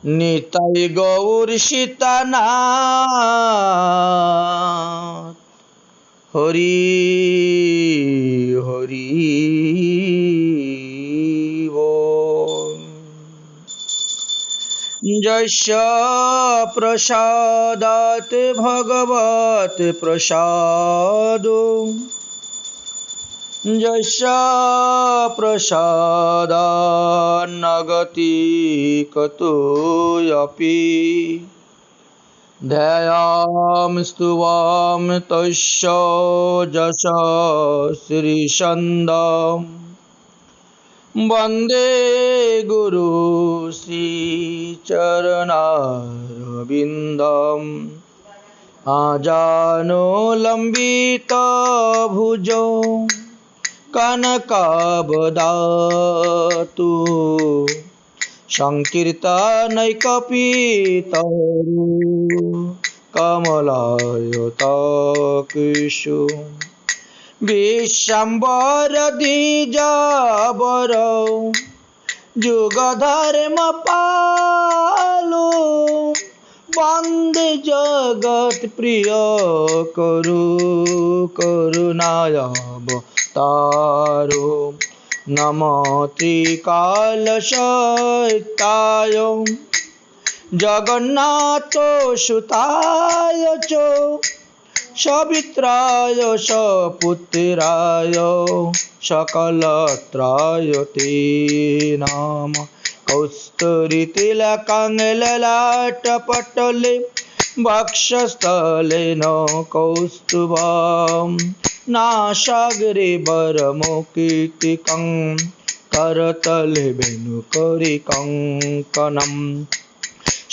নিতাই গৌর সীতানাথ হরি হরি বল। যস্য প্রসাদাৎ ভগবৎ প্রসাদো যস্য প্রসাদান্নগতি কতোऽপি ধ্যায়ামি স্তুवाम তস্য যশঃ শ্রীসন্দম वन्दे गुरु श्रीचरणारविन्दम् आजानुलम्बितभुजौ कनकावदातु संकीर्तनैकपितरु कमलायताकेषु विश्वम्भर द्विजवर जुगधर्म पालो वन्दे जगत प्रिय करु करुणायावतारो नमो त्रिकालशयिताय जगन्नाथ सुताय च सवित्राय सपुत्राय सकलत्राय ते नाम कौस्तुरीतिलकं ललाटपटले वक्षस्थलेन कौस्तुभं नासाग्रे वरमौक्तिकं करतले वेणुकरिकङ्कणं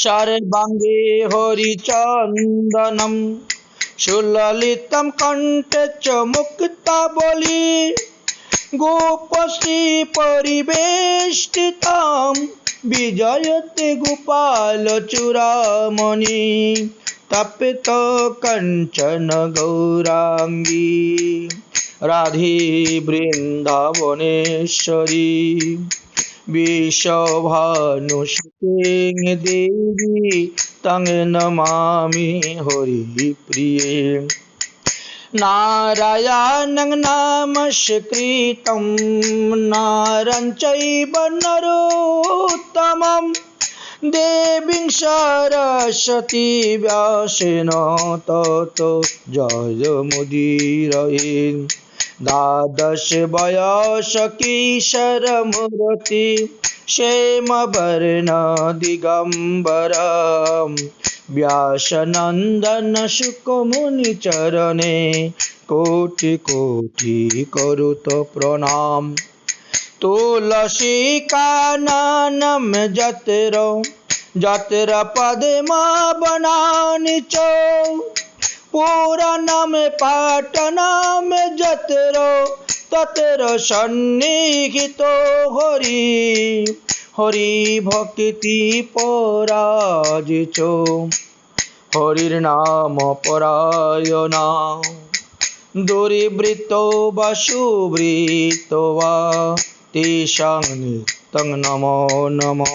सर्वाङ्गे हरिचन्दनं सुललितं कण्ठे च मुक्तावली गोपश्री परिवेष्टितं विजयते गोपालचूड़ामणि तपित कंचन गौरांगी राधे वृंदावनेश्वरी विश्वभानुसुते देवी तं नमामि हरिप्रिये नारायणं नमस्कृतं नरं चैव नरोत्तमं देवीं सरस्वती व्यासेन ततो जयमुदीरये द्वादश वयस किशोरमूर्ति क्षेमवर्ण दिगंबर व्यासनंदन शुकमुनिचरणे कोटि कोटि करुत प्रणाम तुलसी काननम जत्र पद्मा बनानि च पुराणम पाटनम जत्र तत्र सन्निहितो हरि हरि भक्ति पराजितो हरिर्नाम परायणा दुर्वृत्तो वा सुवृत्तो वा तेषां नित्यं नमो नमः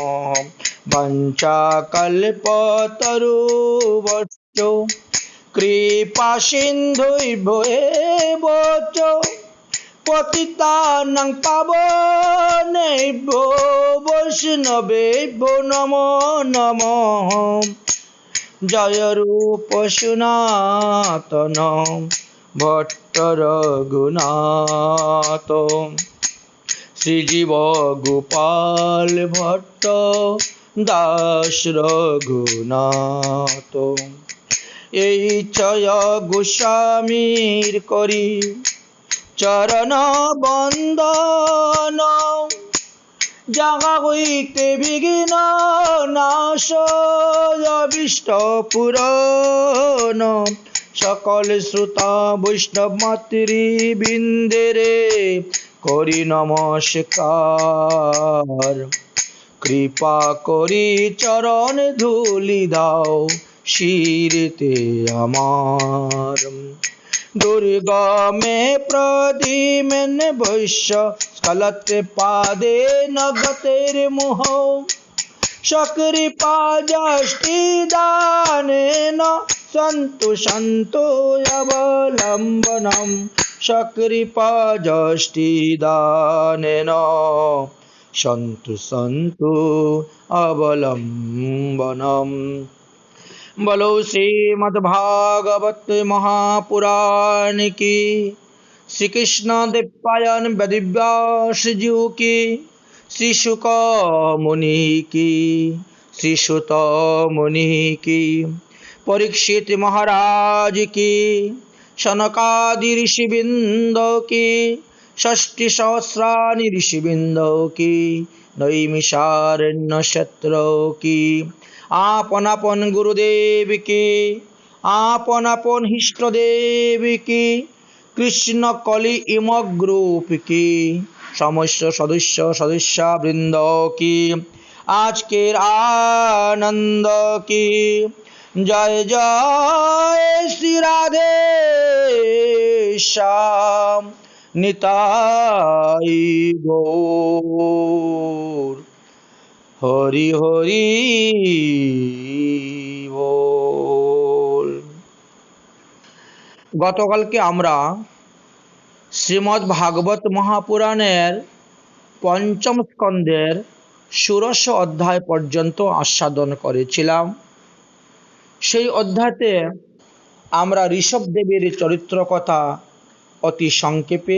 वञ्चाकल्पतरुभ्यश्च कृपा सिन्धुभ्येव च पतितानां पावनेभ्यो वैष्णवेभ्यो नमो नमः जय रूप सनातन भट्ट रघुनाथ श्रीजीव गोपाल भट्ट दास रघुनाथ এই চয় গোস্বামীর করি চরণ বন্দন যাহা হইতে বিঘ্ন নাশ অবিষ্ট পুরন সকল শ্রোতা বৈষ্ণব মাতৃবৃন্দেরে করি নমস্কার কৃপা করি চরণ ধুলি দাও শিরতে আমার दुर्गमे प्रदीमेन वैश्य स्खलते पादे न गतेर्मुहो সকৃপা যষ্টিদানেন সন্তু সন্তু অবলম্বনম সকৃপা যষ্টিদানেন সন্তু সন্তু অবলম্বনম। बोलो श्रीमद्भागवत महापुराण की, श्री कृष्ण देवपायन वेदव्यास जी की, श्री शुक मुनि की, श्री सुत मुनि की, परीक्षित महाराज की, शनकादि ऋषिवृंद की, षष्टि सहस्राणि ऋषिवृंद की, नैमिषारण्य क्षेत्र की, आपन आपन गुरुदेव की, आपन आपन इष्टदेव की, कृष्ण कलि इम ग्रुप की समस्त सदस्य सदस्या वृंद की, आज के आनंद की। जय जय श्री राधे श्याम निताई गौर हरि हरि बोल। গতকালকে আমরা শ্রীমদ্ ভাগবত মহাপুরাণের পঞ্চম স্কন্ধের ষোড়শ অধ্যায় পর্যন্ত আস্বাদন করেছিলাম। সেই অধ্যায়তে আমরা ঋষভদেবের চরিত্র কথা অতি সংক্ষেপে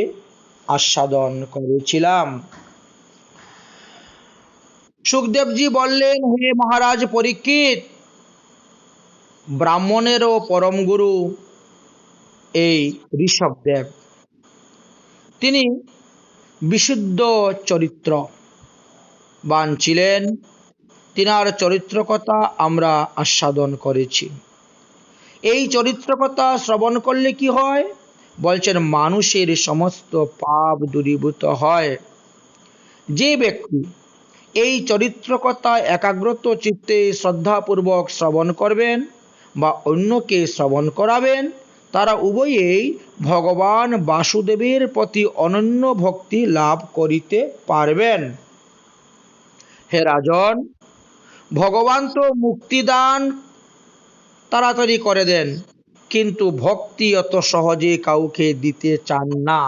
আস্বাদন করেছিলাম। সুখদেবজি বললেন, হে মহারাজ পরীক্ষিত, ব্রাহ্মণেরও পরম গুরু এই ঋষভদেব। তিনি বিশুদ্ধ চরিত্রবান ছিলেন। তিনার চরিত্র কথা আমরা আস্বাদন করেছি। এই চরিত্র কথা শ্রবণ করলে কি হয়? বলছেন মানুষের সমস্ত পাপ দূরীভূত হয়। যে ব্যক্তি এই চরিত্র কথা একাগ্রত চিত্তে শ্রদ্ধাপূর্বক শ্রবণ করবেন বা অন্যকে শ্রবণ করাবেন, তারা উভয়েই ভগবান বাসুদেবের প্রতি অনন্য ভক্তি লাভ করিতে পারবেন। হে রাজন, ভগবান তো মুক্তিদান তাড়াতাড়ি করে দেন, কিন্তু ভক্তি অত সহজে কাউকে দিতে চান না।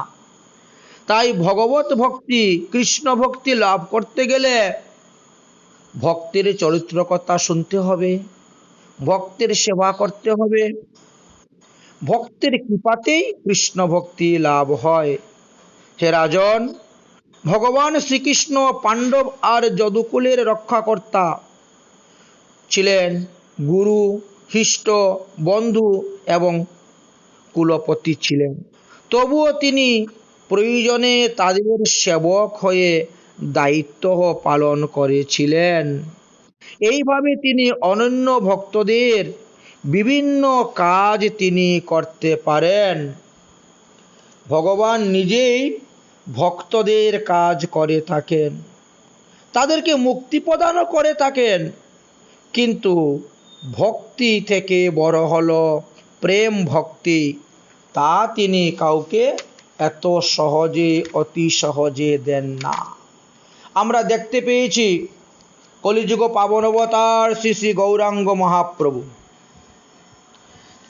তাই ভগবত ভক্তি, কৃষ্ণ ভক্তি লাভ করতে গেলে ভক্তের চরিত্র কথা শুনতে হবে, ভক্তের সেবা করতে হবে। ভক্তের কৃপাতেই কৃষ্ণ ভক্তি লাভ হয়। হে রাজন, ভগবান শ্রীকৃষ্ণ পাণ্ডব আর যদুকুলের রক্ষাকর্তা ছিলেন, গুরু, হিষ্ট বন্ধু এবং কুলপতি ছিলেন। তবুও তিনি প্রয়োজনে তাদের সেবক হয়ে দায়িত্ব পালন করেছিলেন। এইভাবে তিনি অনন্য ভক্তদের বিভিন্ন কাজ তিনি করতে পারেন। ভগবান নিজেই ভক্তদের কাজ করে থাকেন, তাদেরকে মুক্তি প্রদানও করে থাকেন। কিন্তু ভক্তি থেকে বড় হলো প্রেম ভক্তি, তা তিনি কাউকে এত সহজে, অতি সহজে দেন না। আমরা দেখতে পেয়েছি কলিযুগ পাবন অবতার শ্রী শ্রী গৌরাঙ্গ মহাপ্রভু,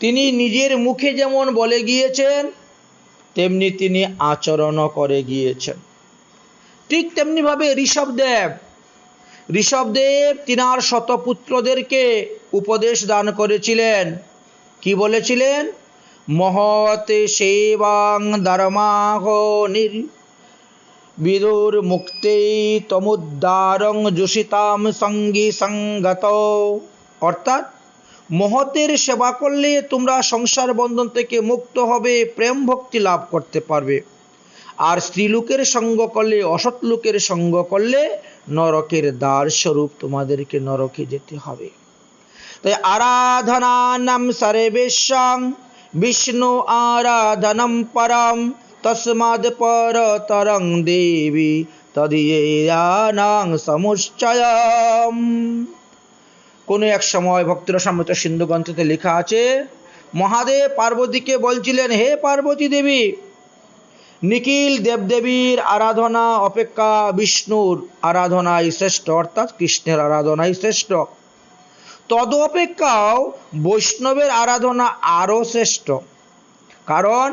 তিনি নিজের মুখে যেমন বলে গিয়েছেন তেমনি তিনি আচরণও করে গিয়েছেন। ঠিক তেমনিভাবে ঋষভদেব তিনার শতপুত্রদেরকে উপদেশ দান করেছিলেন। কি বলেছিলেন? মহতে সেবাং ধর্মাহ বিদুর মুক্তি তমুদ্দারং যোষিতাম সঙ্গী সঙ্গত। অর্থাৎ মহতের সেবা করলে তোমরা সংসার বন্ধন থেকে মুক্ত হবে, প্রেম ভক্তি লাভ করতে পারবে। আর স্ত্রীলোকের সঙ্গ করলে, অসৎ লোকের সঙ্গ করলে নরকের দ্বার স্বরূপ তোমাদেরকে নরকে যেতে হবে। তাই আরাধনানাম সর্বেষাং বিষ্ণু আরাধনম পরম তস্মাদ পরতরং দেবী তদীয়ানাং সমুচ্চয়ম। কোন এক সময় ভক্তিরসামৃত সিন্ধু গ্রন্থতে লেখা আছে, মহাদেব পার্বতীকে বলছিলেন, হে পার্বতী দেবী, নিখিল দেবদেবীর আরাধনা অপেক্ষা বিষ্ণুর আরাধনাই শ্রেষ্ঠ, অর্থাৎ কৃষ্ণের আরাধনাই শ্রেষ্ঠ। তদপেক্ষাও বৈষ্ণবের আরাধনা আরও শ্রেষ্ঠ, কারণ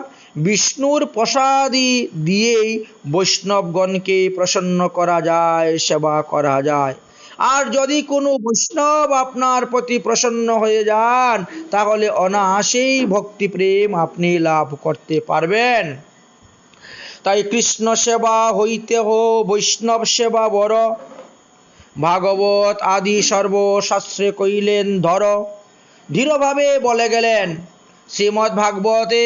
বিষ্ণুর প্রসাদী দিয়েই বৈষ্ণবগণকে প্রসন্ন করা যায়, সেবা করা যায়। আর যদি কোনো বৈষ্ণব আপনার প্রতি প্রসন্ন হয়ে যান, তাহলে অনায়াসেই ভক্তি প্রেম আপনি লাভ করতে পারবেন। তাই কৃষ্ণ সেবা হইতে হো বৈষ্ণব সেবা বড়, ভাগবত আদি সর্বশাস্ত্রে কইলেন ধর। দৃঢ়ভাবে বলে গেলেন শ্রীমদ্ ভাগবতে,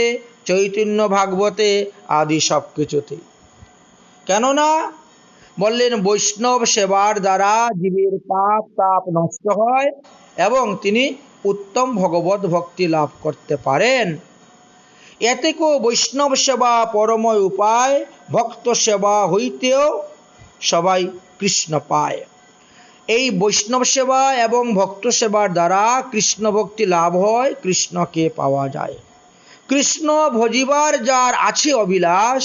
চৈতন্য ভাগবতে আদি সব কিছুতে। কেননা বললেন বৈষ্ণব সেবার দ্বারা জীবের পাপ তাপ নষ্ট হয় এবং তিনি উত্তম ভগবত ভক্তি লাভ করতে পারেন। এতেকো বৈষ্ণব সেবা পরময় উপায়, ভক্ত সেবা হইতেও সবাই কৃষ্ণ পায়। এই বৈষ্ণব সেবা এবং ভক্ত সেবার দ্বারা কৃষ্ণ ভক্তি লাভ হয়, কৃষ্ণকে পাওয়া যায়। কৃষ্ণ ভজিবার যার আছে অবিলাস,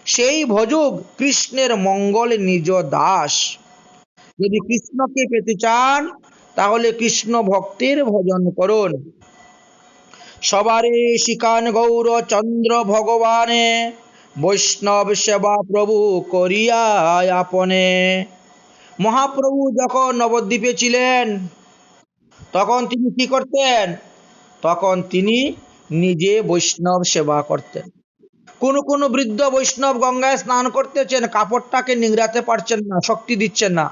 সেই ভজুক কৃষ্ণের মঙ্গল নিজ দাস। যদি কৃষ্ণকে পেতে চান, তাহলে কৃষ্ণ ভক্তের ভজন করুন। সবারে শিকান গৌর চন্দ্র ভগবানে, বৈষ্ণব সেবা প্রভু করিয়া আপনে। মহাপ্রভু যখন নবদ্বীপে ছিলেন, তখন তিনি কি করতেন? তখন তিনি নিজে বৈষ্ণব সেবা করতেন। কোনো বৃদ্ধ বৈষ্ণব গঙ্গায় স্নান করতেছেন, কাপড়টাকে নিংড়াতে পারছেন না, শক্তি দিচ্ছেন না।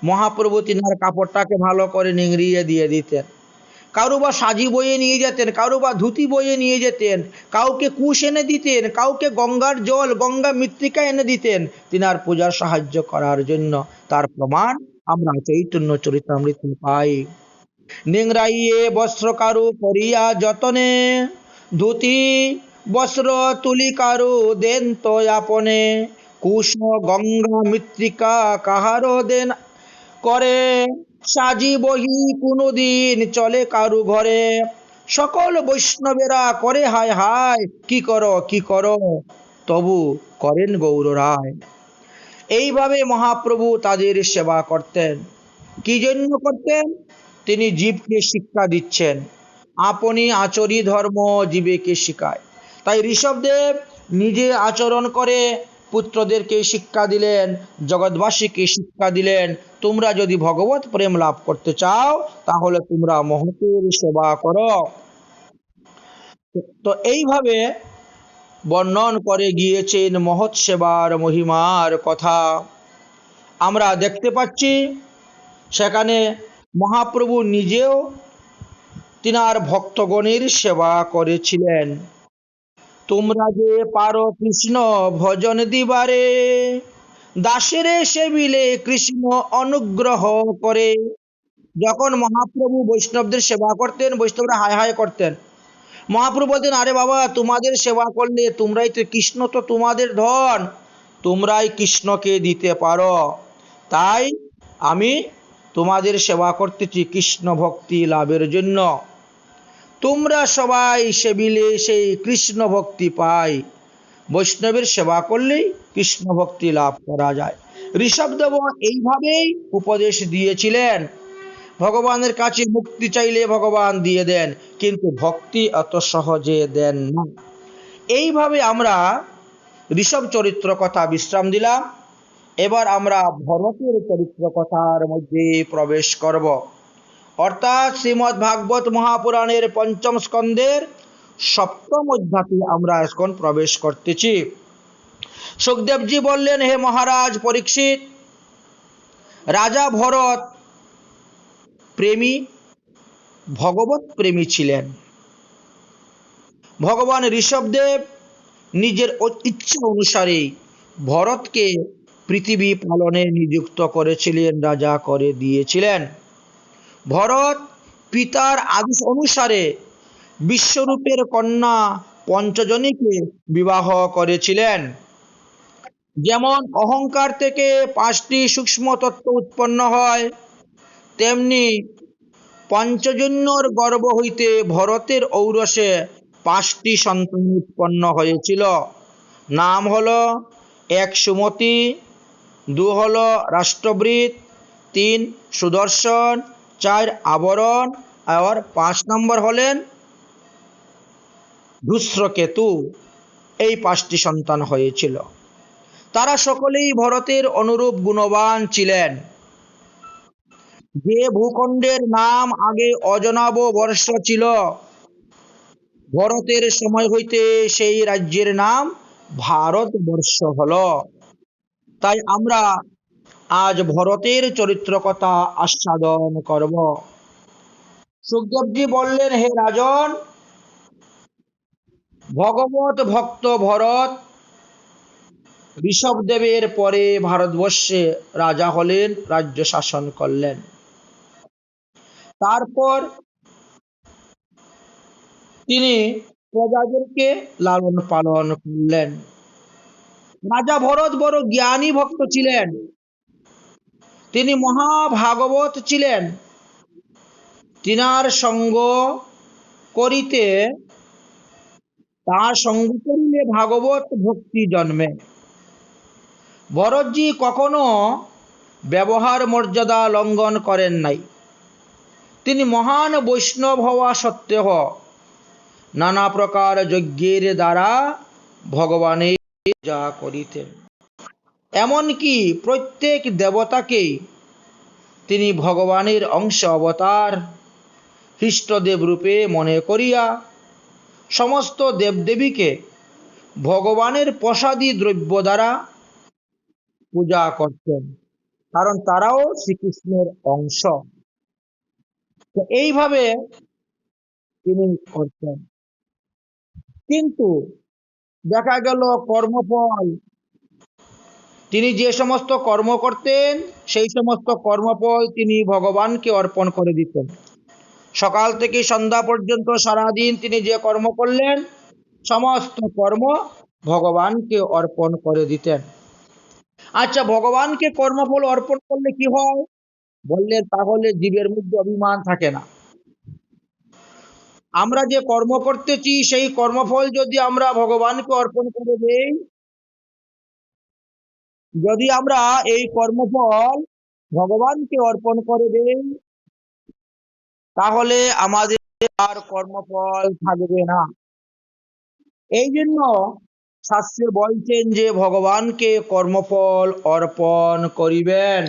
মহাপ্রভু তিনার কাপড়টাকে ভালো করে নিংড়িয়ে দিয়ে দিতেন। কারো বা সাজি বয়ে নিয়ে যেতেন, কারো বা ধুতি বয়ে নিয়ে যেতেন, কাউকে কুশ এনে দিতেন, কাউকে গঙ্গার জল, গঙ্গা মৃত্তিকা এনে দিতেন তিনার পূজার সাহায্য করার জন্য। তার প্রমাণ আমরা চৈতন্য চরিতামৃতে পাই। নিংড়াইয়ে বস্ত্র কারু করিয়া যতনে, ধুতি বস্ত্র তুলি কারু দেন তো আপনে। কুশ গঙ্গা মৃত্তিকা কাহারো দেন করে, সাজি বহি কোনদিন চলে কারু ঘরে। সকল বৈষ্ণবেরা করে হায় হায়, কি করো কি করো, তবু করেন গৌর রায়। এইভাবে মহাপ্রভু তাদের সেবা করতেন। কি জন্য করতেন? তিনি জীবকে শিক্ষা দিচ্ছেন। আপনি আচরি ধর্ম জীবেকে শিখায়। তাই ঋষভদেব নিজে আচরণ করে পুত্রদেরকে শিক্ষা দিলেন, জগৎবাসীকে শিক্ষা দিলেন, তোমরা যদি ভগবত প্রেম লাভ করতে চাও, তাহলে তোমরা মহতের সেবা করো। তো এইভাবে বর্ণন করে গিয়েছেন মহৎ সেবার মহিমার কথা। আমরা দেখতে পাচ্ছি সেখানে মহাপ্রভু নিজেও তিনার ভক্তগণের সেবা করেছিলেন। তোমরা যে পারো কৃষ্ণ ভজন দিবারে, দাসেরে সেবিলে কৃষ্ণ অনুগ্রহ করে। যখন মহাপ্রভু বৈষ্ণবদের সেবা করতেন, বৈষ্ণবরা হায় হায় করতেন। মহাপ্রভু বলতেন, আরে বাবা, তোমাদের সেবা করলে তোমরাই তো, কৃষ্ণ তো তোমাদের ধন, তোমরাই কৃষ্ণকে দিতে পারো। তাই আমি তোমাদের সেবা করতেছি কৃষ্ণ ভক্তি লাভের জন্য। তোমরা সবাই সেবিলে সেই কৃষ্ণ ভক্তি পাই। বৈষ্ণবের সেবা করলেই কৃষ্ণ ভক্তি লাভ করা যায়। ঋষভদেব এইভাবেই উপদেশ দিয়েছিলেন। ভগবানের কাছে মুক্তি চাইলে ভগবান দিয়ে দেন, কিন্তু ভক্তি অত সহজে দেন না। এইভাবে আমরা ঋষভ চরিত্র কথা বিশ্রাম দিলাম। এবার আমরা ভরতের চরিত্র কথার মধ্যে প্রবেশ করব। অর্থাৎ শ্রীমদ্ ভাগবত মহাপুরাণের পঞ্চম স্কন্ধের সপ্তম অধ্যায়ে আমরা এখন প্রবেশ করতেছি। সুখদেবজি বললেন, হে মহারাজ পরীক্ষিত, রাজা ভরত প্রেমী, ভগবত প্রেমী ছিলেন। ভগবান ঋষভদেব নিজের ইচ্ছা অনুসারে ভরতকে পৃথিবী পালনে নিযুক্ত করেছিলেন, রাজা করে দিয়েছিলেন। ভরত পিতার আদেশ অনুসারে বিশ্বরূপের কন্যা পঞ্চজনীকে বিবাহ করেছিলেন। যেমন অহংকার থেকে 5টি সূক্ষ্ম তত্ত্ব উৎপন্ন হয়, তেমনি পঞ্চজন্যর গর্ভ হইতে ভরতের ঔরসে 5টি সন্তান উৎপন্ন হয়েছিল। নাম হলো এক সুমতি, 2 হলো রাষ্ট্রবৃত, 3 সুদর্শন, 4 আবরণ, আর 5 নম্বর হলেন ধূস্রকেতু। এই 5টি সন্তান হয়েছিল। তারা সকলেই ভরতের অনুরূপ গুণবান ছিলেন। যে ভূখণ্ডের নাম আগে অজনাব বর্ষ ছিল, ভরতের সময় হইতে সেই রাজ্যের নাম ভারতবর্ষ হলো। তাই আমরা আজ ভরতের চরিত্র কথা আস্বাদন করব। সুখদেবজি বললেন, হে রাজন, ভগবত ভক্ত ভরত ঋষভদেবের পরে ভারতবর্ষে রাজা হলেন, রাজ্য শাসন করলেন। তারপর তিনি প্রজাদেরকে লালন পালন করলেন। রাজা ভরত বড় জ্ঞানী ভক্ত ছিলেন, তিনি মহাভাগবত ছিলেন। তিনার সঙ্গ করিতে, তার সঙ্গ করিলে ভাগবত ভক্তি জন্মে। ভরতজি কখনো ব্যবহার মর্যাদা লঙ্ঘন করেন নাই। তিনি মহান বৈষ্ণব হওয়া সত্ত্বেও নানা প্রকার যজ্ঞের দ্বারা ভগবানের পূজা করিতেন। এমনকি প্রত্যেক দেবতাকেই তিনি ভগবানের অংশ অবতার খ্রিস্টদেব রূপে মনে করিয়া সমস্ত দেবদেবীকে ভগবানের প্রসাদী দ্রব্য দ্বারা পূজা করতেন, কারণ তারাও শ্রীকৃষ্ণের অংশ। তো এইভাবে তিনি করতেন। কিন্তু দেখা গেল কর্মফল, তিনি যে সমস্ত কর্ম করতেন সেই সমস্ত কর্মফল তিনি ভগবানকে অর্পণ করে দিতেন। সকাল থেকে সন্ধ্যা পর্যন্ত সারাদিন তিনি যে কর্ম করলেন সমস্ত কর্ম ভগবানকে অর্পণ করে দিতেন। আচ্ছা, ভগবানকে কর্মফল অর্পণ করলে কি হয়? বললে তাহলে জীবের মধ্যে অভিমান থাকে না। আমরা যে কর্ম করতেছি সেই কর্মফল যদি আমরা ভগবানকে অর্পণ করে দেই, যদি আমরা এই কর্মফল ভগবানকে অর্পণ করে দেই, তাহলে আমাদের আর কর্মফল থাকবে না। এই জন্য শাস্ত্রে বলছেন যে ভগবানকে কর্মফল অর্পণ করিবেন।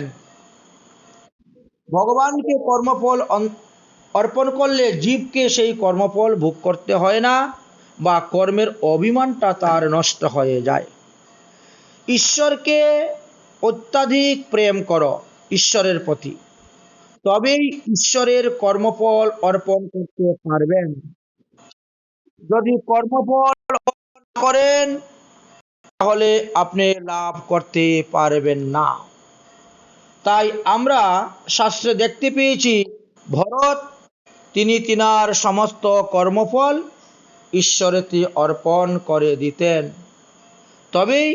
ভগবানকে কর্মফল অর্পণ করলে জীবকে সেই কর্মফল ভোগ করতে হয় না, বা কর্মের অভিমানটা তার নষ্ট হয়ে যায়। ঈশ্বরকে অত্যাধিক প্রেম করো ঈশ্বরের প্রতি, তবেই ঈশ্বরের কর্মফল অর্পণ করতে পারবেন। যদি কর্মফল করেন তাহলে আপনি লাভ করতে পারবেন না। তাই আমরা শাস্ত্রে দেখতে পেয়েছি ভরত তিনি তিনার সমস্ত কর্মফল ঈশ্বরেতে অর্পণ করে দিতেন, তবেই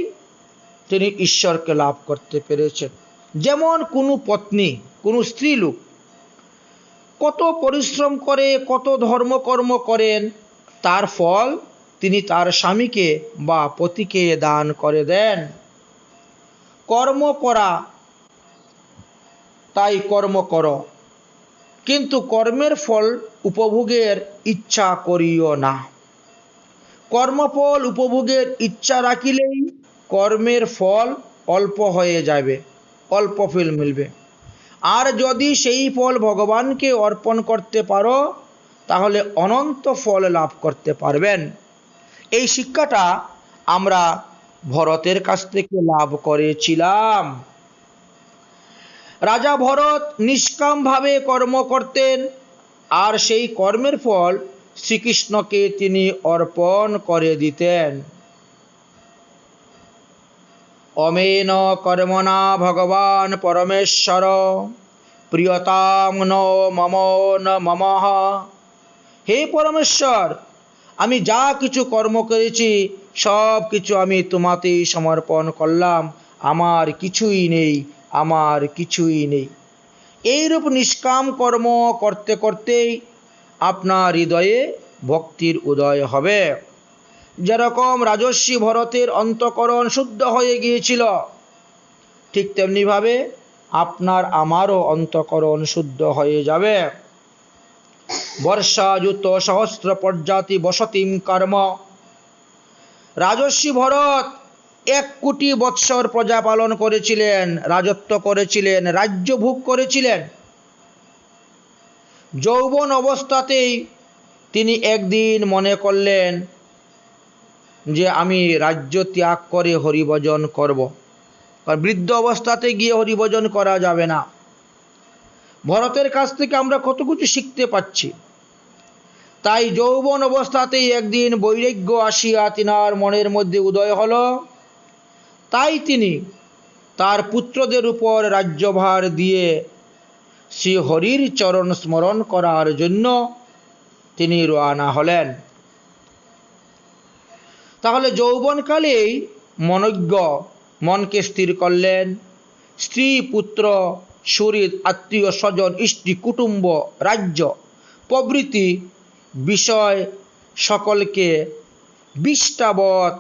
তিনি ঈশ্বরকে লাভ করতে পেরেছেন। যেমন কোনো পত্নী, কোনো স্ত্রী লোক কত পরিশ্রম করে, কত ধর্মকর্ম করেন, তার ফল তিনি তার স্বামীকে বা পতিকে দান করে দেন। কর্ম করা, তাই কর্ম করো, কিন্তু কর্মের ফল উপভোগের ইচ্ছা করিও না। কর্মফল উপভোগের ইচ্ছা রাখিলেই কর্মের ফল অল্প হয়ে যাবে, অল্প ফল মিলবে। আর যদি সেই ফল ভগবানকে অর্পণ করতে পারো তাহলে অনন্ত ফল লাভ করতে পারবেন। এই শিক্ষাটা আমরা ভরতের কাছ থেকে লাভ করেছিলাম। রাজা ভরত নিষ্কামভাবে কর্ম করতেন, আর সেই কর্মের ফল শ্রীকৃষ্ণকে তিনি অর্পণ করে দিতেন। অমেন কর্মণা ভগবান পরমেশ্বর প্রিয়তাম ন মম ন মমঃ। হে পরমেশ্বর, আমি যা কিছু কর্ম করেছি সব কিছু আমি তোমাতেই সমর্পণ করলাম, আমার কিছুই নেই, আমার কিছুই নেই। এইরূপ নিষ্কাম কর্ম করতে করতেই আপনার হৃদয়ে ভক্তির উদয় হবে। যেরকম রাজর্ষি ভরতের অন্তঃকরণ শুদ্ধ হয়ে গিয়েছিল, ঠিক তেমনিভাবে আপনার আমারও অন্তঃকরণ শুদ্ধ হয়ে যাবে। বর্ষাযুত সহস্র প্রজাতি বসতিম কর্ম। রাজর্ষি ভরত 1 কোটি বৎসর প্রজা পালন করেছিলেন, রাজত্ব করেছিলেন, রাজ্য ভোগ করেছিলেন। যৌবন অবস্থাতেই তিনি একদিন মনে করলেন যে আমি রাজ্য ত্যাগ করে হরিভজন করব। কারণ বৃদ্ধ অবস্থাতে গিয়ে হরিভজন করা যাবে না। ভরতের কাছ থেকে আমরা কত কিছু শিখতে পাচ্ছি। তাই যৌবন অবস্থাতেই একদিন বৈরাগ্য আসিয়া তিনার মনের মধ্যে উদয় হল। তাই তিনি তার পুত্রদের উপর রাজ্যভার দিয়ে শ্রী হরির চরণ স্মরণ করার জন্য তিনি রওনা হলেন। তাহলে যৌবনকালেই মনজ্ঞ মনকে স্থির করলেন। স্ত্রী, পুত্র, সুহৃদ, আত্মীয় স্বজন, ইষ্টি, কুটুম্ব, রাজ্য প্রভৃতি বিষয় সকলকে বিষ্টাবৎ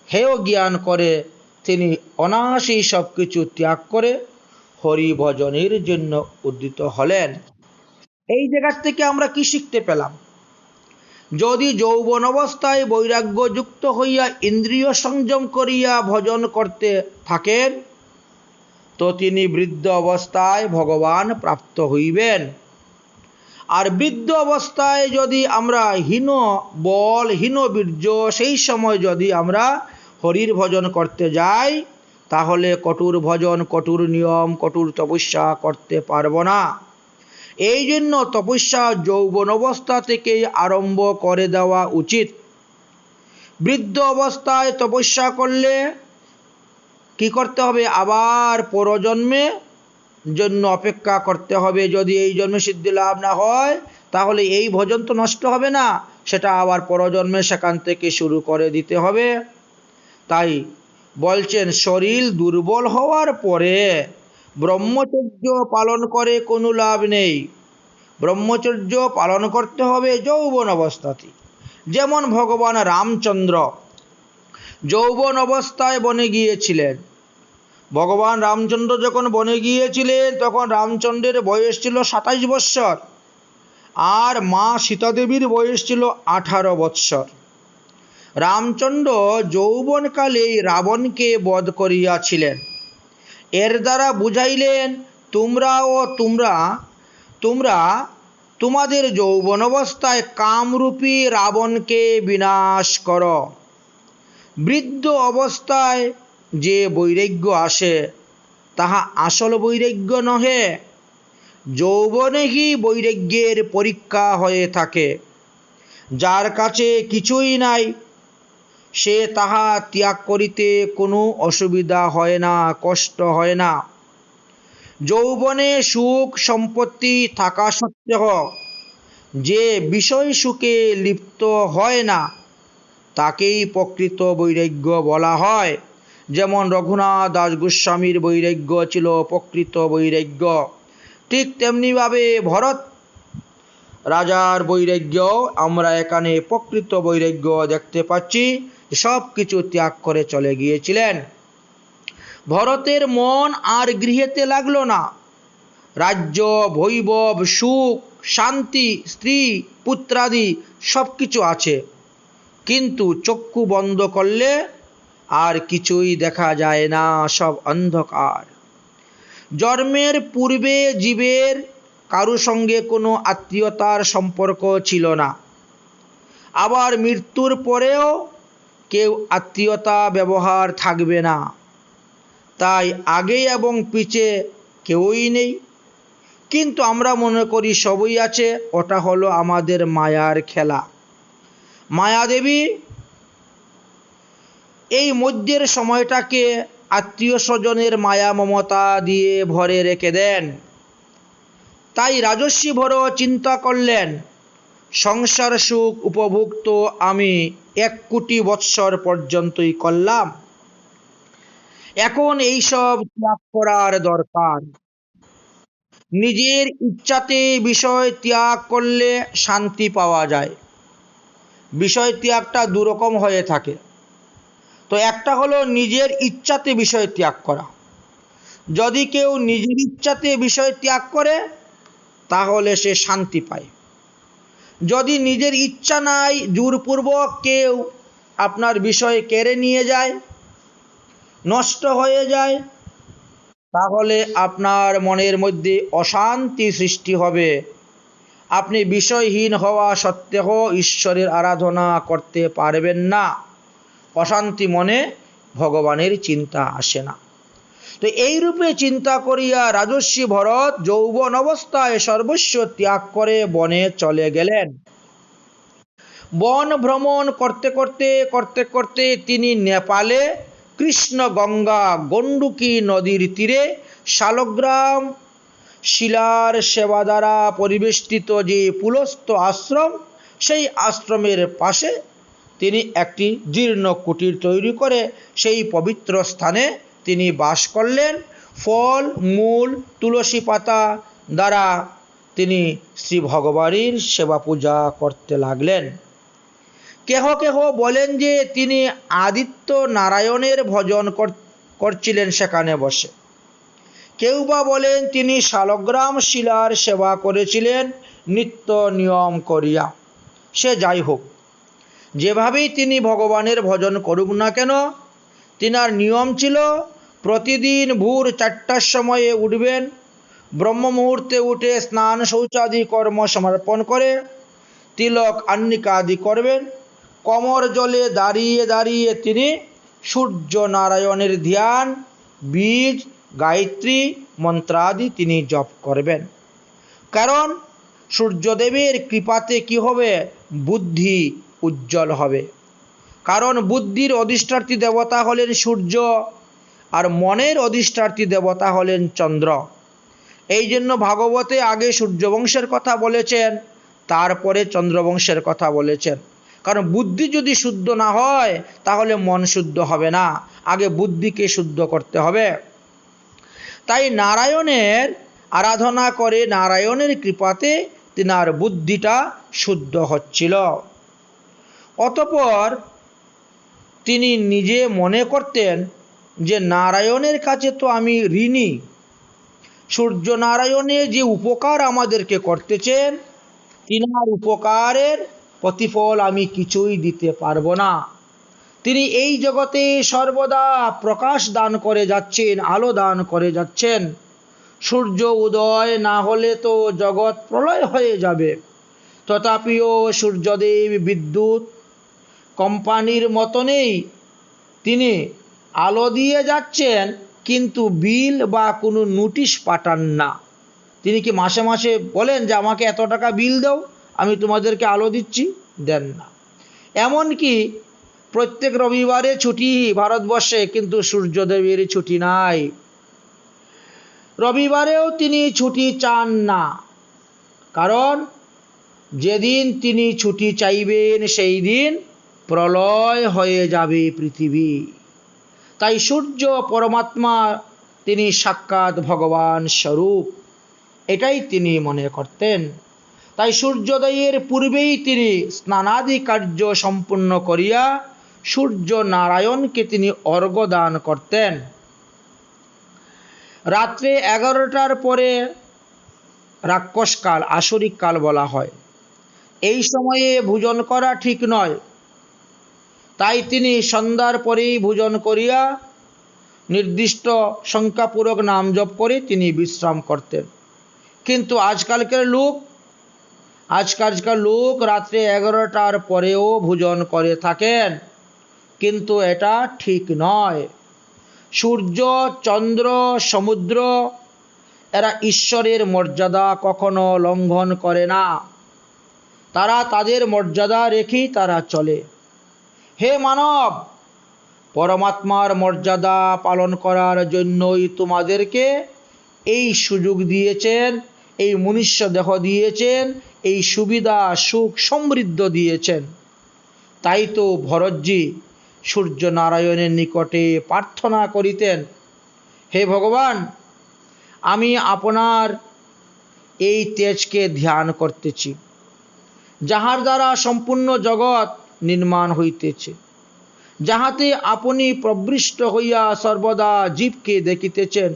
হেয় জ্ঞান করে তিনি অনায়াসেই সব কিছু ত্যাগ করে হরিভজনের জন্য উদ্যত হলেন। এই জায়গার থেকে আমরা কি শিখতে পেলাম? যদি যৌবন অবস্থায় বৈরাগ্য যুক্ত হইয়া ইন্দ্রিয় সংযম করিয়া ভজন করতে থাকেন, তো তিনি বৃদ্ধ অবস্থায় ভগবান প্রাপ্ত হইবেন। আর বৃদ্ধ অবস্থায় যদি আমরা হীন বল, হীন বীর্য, সেই সময় যদি আমরা হরির ভজন করতে যাই, তাহলে কঠোর ভজন, কঠোর নিয়ম, কঠোর তপস্যা করতে পারব না। এই জন্য তপস্যা যৌবন অবস্থা থেকেই আরম্ভ করে দেওয়া উচিত। বৃদ্ধ অবস্থায় তপস্যা করলে কি করতে হবে? আবার পরজন্মে জন্য অপেক্ষা করতে হবে। যদি এই জন্মে সিদ্ধি লাভ না হয়, তাহলে এই ভজন তো নষ্ট হবে না, সেটা আবার পরজন্মে সেখান থেকে শুরু করে দিতে হবে। তাই বলছেন, শরীর দুর্বল হওয়ার পরে ব্রহ্মচর্য পালন করে কোনো লাভ নেই। ব্রহ্মচর্য পালন করতে হবে যৌবন অবস্থাতে। যেমন ভগবান রামচন্দ্র যৌবন অবস্থায় বনে গিয়েছিলেন। ভগবান রামচন্দ্র যখন বনে গিয়েছিলেন, তখন রামচন্দ্রের বয়স ছিল 27 বৎসর, আর মা সীতাদেবীর বয়স ছিল 18 বৎসর। রামচন্দ্র যৌবনকালেই রাবণকে বধ করিয়াছিলেন। এর দ্বারা বুঝাইলেন, তোমরা তোমাদের যৌবন অবস্থায় কামরূপী রাবণকে বিনাশ করো। বৃদ্ধ অবস্থায় যে বৈরাগ্য আসে, তাহা আসল বৈরাগ্য নহে। যৌবনেই বৈরাগ্যের পরীক্ষা হয়ে থাকে। যার কাছে কিছুই নাই, সে তাহা ত্যাগ করিতে কোনো অসুবিধা হয় না, কষ্ট হয় না। যৌবনে সুখ সম্পত্তি থাকা সত্ত্বেও যে বিষয় সুখে লিপ্ত হয় না, তাকেই প্রকৃত বৈরাগ্য বলা হয়। যেমন রঘুনাথ দাস গোস্বামীর বৈরাগ্য ছিল প্রকৃত বৈরাগ্য, ঠিক তেমনিভাবে ভরত রাজার বৈরাগ্য আমরা এখানে প্রকৃত বৈরাগ্য দেখতে পাচ্ছি। সব কিছু ত্যাগ করে চলে গিয়েছিলেন। ভরতের মন আর গৃহেতে লাগলো না। রাজ্য, বৈভব, সুখ, শান্তি, স্ত্রী, পুত্রাদি সব কিছু আছে, কিন্তু চক্ষু বন্ধ করলে আর কিছুই দেখা যায় না, সব অন্ধকার। জন্মের পূর্বে জীবের কারো সঙ্গে কোনো আত্মীয়তার সম্পর্ক ছিল না, আবার মৃত্যুর পরেও কেউ আত্মীয়তা ব্যবহার থাকবে না। তাই আগে এবং পিছে কেউই নেই, কিন্তু আমরা মনে করি সবই আছে। ওটা হলো আমাদের মায়ার খেলা। মায়াদেবী এই মধ্যের সময়টাকে আত্মীয় স্বজনের মায়া মমতা দিয়ে ভরে রেখে দেন। তাই রাজর্ষি ভরত চিন্তা করলেন, সংসার সুখ উপভোগ তো আমি 1 কোটি বৎসর পর্যন্তই করলাম, এখন এইসব ত্যাগ করার দরকার। নিজের ইচ্ছাতে বিষয় ত্যাগ করলে শান্তি পাওয়া যায়। বিষয় ত্যাগটা দুরকম হয়ে থাকে। তো একটা হলো নিজের ইচ্ছাতে বিষয় ত্যাগ করা। যদি কেউ নিজের ইচ্ছাতে বিষয় ত্যাগ করে তাহলে সে শান্তি পায়। যদি নিজের ইচ্ছা নাই, জোরপূর্বক কেউ আপনার বিষয় কেড়ে নিয়ে যায়, নষ্ট হয়ে যায়, তাহলে আপনার মনের মধ্যে অশান্তি সৃষ্টি হবে। আপনি বিষয়হীন হওয়া সত্ত্বেও ঈশ্বরের আরাধনা করতে পারবেন না। অশান্তি মনে ভগবানের চিন্তা আসে না। তো এইরূপে চিন্তা করিয়া রাজর্ষি ভরত যৌবন অবস্থায় সর্বস্ব ত্যাগ করে বনে চলে গেলেন। বন ভ্রমণ করতে করতে করতে করতে তিনি নেপালে কৃষ্ণ গঙ্গা গণ্ডকী নদীর তীরে শালগ্রাম শিলার সেবা দ্বারা পরিবেষ্টিত যে পুলস্ত আশ্রম, সেই আশ্রমের পাশে তিনি একটি জীর্ণ কুটির তৈরি করে সেই পবিত্র স্থানে তিনি বাস করলেন। ফল মূল তুলসী পাতা দ্বারা তিনি শ্রী ভগবানের সেবা পূজা করতে লাগলেন। কেহ কেহ বলেন যে তিনি আদিত্য নারায়ণের ভজন করছিলেন সেখানে বসে। কেউ বা বলেন তিনি শালগ্রাম শিলার সেবা করেছিলেন নিত্য নিয়ম করিয়া। সে যাই হোক, যেভাবেই তিনি ভগবানের ভজন করুক না কেন, তিনার নিয়ম ছিল প্রতিদিন ভোর 4টার সময়ে উঠবেন, ব্রহ্ম মুহূর্তে উঠে স্নান শৌচাদি কর্ম সমর্পণ করে তিলক আন্নিকা আদি করবেন। কমর জলে দাঁড়িয়ে দাঁড়িয়ে তিনি সূর্য নারায়ণের ধ্যান, বীজ, গায়ত্রী মন্ত্রাদি তিনি জপ করবেন। কারণ সূর্যদেবের কৃপাতে কি হবে? বুদ্ধি উজ্জ্বল হবে। কারণ বুদ্ধির অধিষ্ঠাত্রী দেবতা হলেন সূর্য, আর মনের অধিষ্ঠাত্রী দেবতা হলেন চন্দ্র। এই জন্য ভাগবতে আগে সূর্যবংশের কথা বলেছেন, তারপরে চন্দ্রবংশের কথা বলেছেন। কারণ বুদ্ধি যদি শুদ্ধ না হয় তাহলে মন শুদ্ধ হবে না, আগে বুদ্ধিকে শুদ্ধ করতে হবে। তাই নারায়ণের আরাধনা করে নারায়ণের কৃপাতে তিনার বুদ্ধিটা শুদ্ধ হচ্ছিল। অতঃপর তিনি নিজে মনে করতেন যে নারায়ণের কাছে তো আমি ঋণী। সূর্য নারায়ণের যে উপকার আমাদেরকে করতেছেন, তিনার উপকারের প্রতিফল আমি কিছুই দিতে পারবো না। তিনি এই জগতে সর্বদা প্রকাশ দান করে যাচ্ছেন, আলো দান করে যাচ্ছেন। সূর্য উদয় না হলে তো জগৎ প্রলয় হয়ে যাবে। তথাপিও সূর্যদেব বিদ্যুৎ কোম্পানির মতনই তিনি আলো দিয়ে যাচ্ছেন, কিন্তু বিল বা কোনো নোটিশ পাঠান না। তিনি কি মাসে মাসে বলেন যে আমাকে এত টাকা বিল দাও, আমি তোমাদেরকে আলো দিচ্ছি? দেন না। এমনকি প্রত্যেক রবিবারে ছুটি ভারতবর্ষে, কিন্তু সূর্যদেবের ছুটি নাই। রবিবারেও তিনি ছুটি চান না, কারণ যেদিন তিনি ছুটি চাইবেন সেই দিন প্রলয় হয়ে যাবে পৃথিবী। তাই সূর্য পরমাত্মা, তিনি সাক্ষাৎ ভগবান স্বরূপ, এটাই তিনি মনে করতেন। তাই সূর্যোদয়ের পূর্বেই তিনি স্নানাদি কার্য সম্পূর্ণ করিয়া সূর্য নারায়ণকে তিনি অর্ঘ্য দান করতেন। রাত্রে 11টার পরে রাক্ষসকাল, আসরিক কাল বলা হয়। এই সময়ে ভোজন করা ঠিক নয়। তাই তিনি সন্ধ্যার পরেই ভোজন করিয়া নির্দিষ্ট সংখ্যাপূরক নাম জপ করে তিনি বিশ্রাম করতেন। কিন্তু আজকালকার লোক রাত্রে 11টার পরেও ভোজন করে থাকেন, কিন্তু এটা ঠিক নয়। সূর্য, চন্দ্র, সমুদ্র এরা ঈশ্বরের মর্যাদা কখনো লঙ্ঘন করে না। তারা তাদের মর্যাদা রেখেই তারা চলে। হে মানব, পরমাত্মার মর্যাদা পালন করার জন্যই তোমাদেরকে এই সুযোগ দিয়েছেন, এই মনুষ্য দেহ দিয়েছেন, এই সুবিধা সুখ সমৃদ্ধ দিয়েছেন। তাই তো ভরতজি সূর্য নারায়ণের নিকটে প্রার্থনা করিতেন, হে ভগবান, আমি আপনার এই তেজকে ধ্যান করতেছি, যাহার দ্বারা সম্পূর্ণ জগৎ নির্মাণ হইতেছে, যাহাতে আপনি প্রবৃষ্ট হইয়া সর্বদা জীবকে দেখিতেছেন।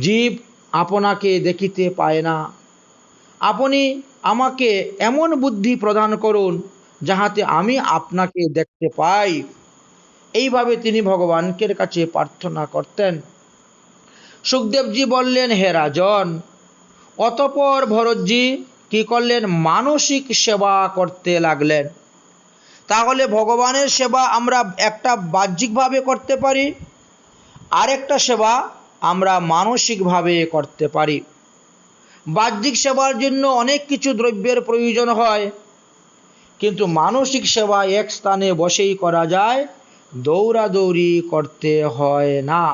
জীব আপনাকে দেখিতে পায় না। আপনি আমাকে এমন বুদ্ধি প্রদান করুন যাহাতে আমি আপনাকে দেখতে পাই। এইভাবে তিনি ভগবানকে কাছে প্রার্থনা করতেন। সুখদেবজি বললেন, হে রাজন। অতঃপর ভরতজি কি করলেন? মানসিক সেবা করতে লাগলেন। তাহলে ভগবানের সেবা আমরা একটা বাহ্যিকভাবে করতে পারি, আরেকটা সেবা আমরা মানসিকভাবে করতে পারি। বাহ্যিক সেবার জন্য অনেক কিছু দ্রব্যের প্রয়োজন হয়, কিন্তু মানসিক সেবা এক স্থানে বসেই করা যায়, দৌড়াদৌড়ি করতে হয় না।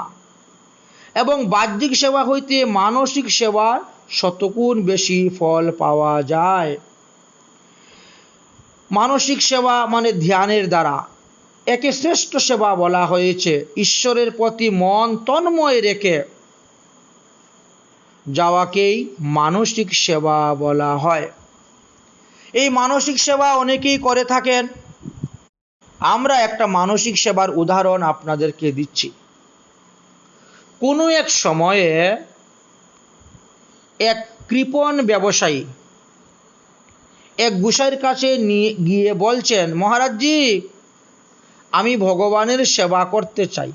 এবং বাহ্যিক সেবা হইতে মানসিক সেবার শতগুণ বেশি ফল পাওয়া যায়। মানসিক সেবা মানে ধ্যানের দ্বারা একে শ্রেষ্ঠ সেবা বলা হয়েছে। ঈশ্বরের প্রতি মন তন্ময় রেখে যাওয়াকেই মানসিক সেবা বলা হয়। এই মানসিক সেবা অনেকেই করে থাকেন। আমরা একটা মানসিক সেবার উদাহরণ আপনাদেরকে দিচ্ছি। কোনো এক সময়ে এক কৃপণ ব্যবসায়ী এক গোসাইয়ের কাছে নিয়ে গিয়ে বলছেন, মহারাজজি, আমি ভগবানের সেবা করতে চাই,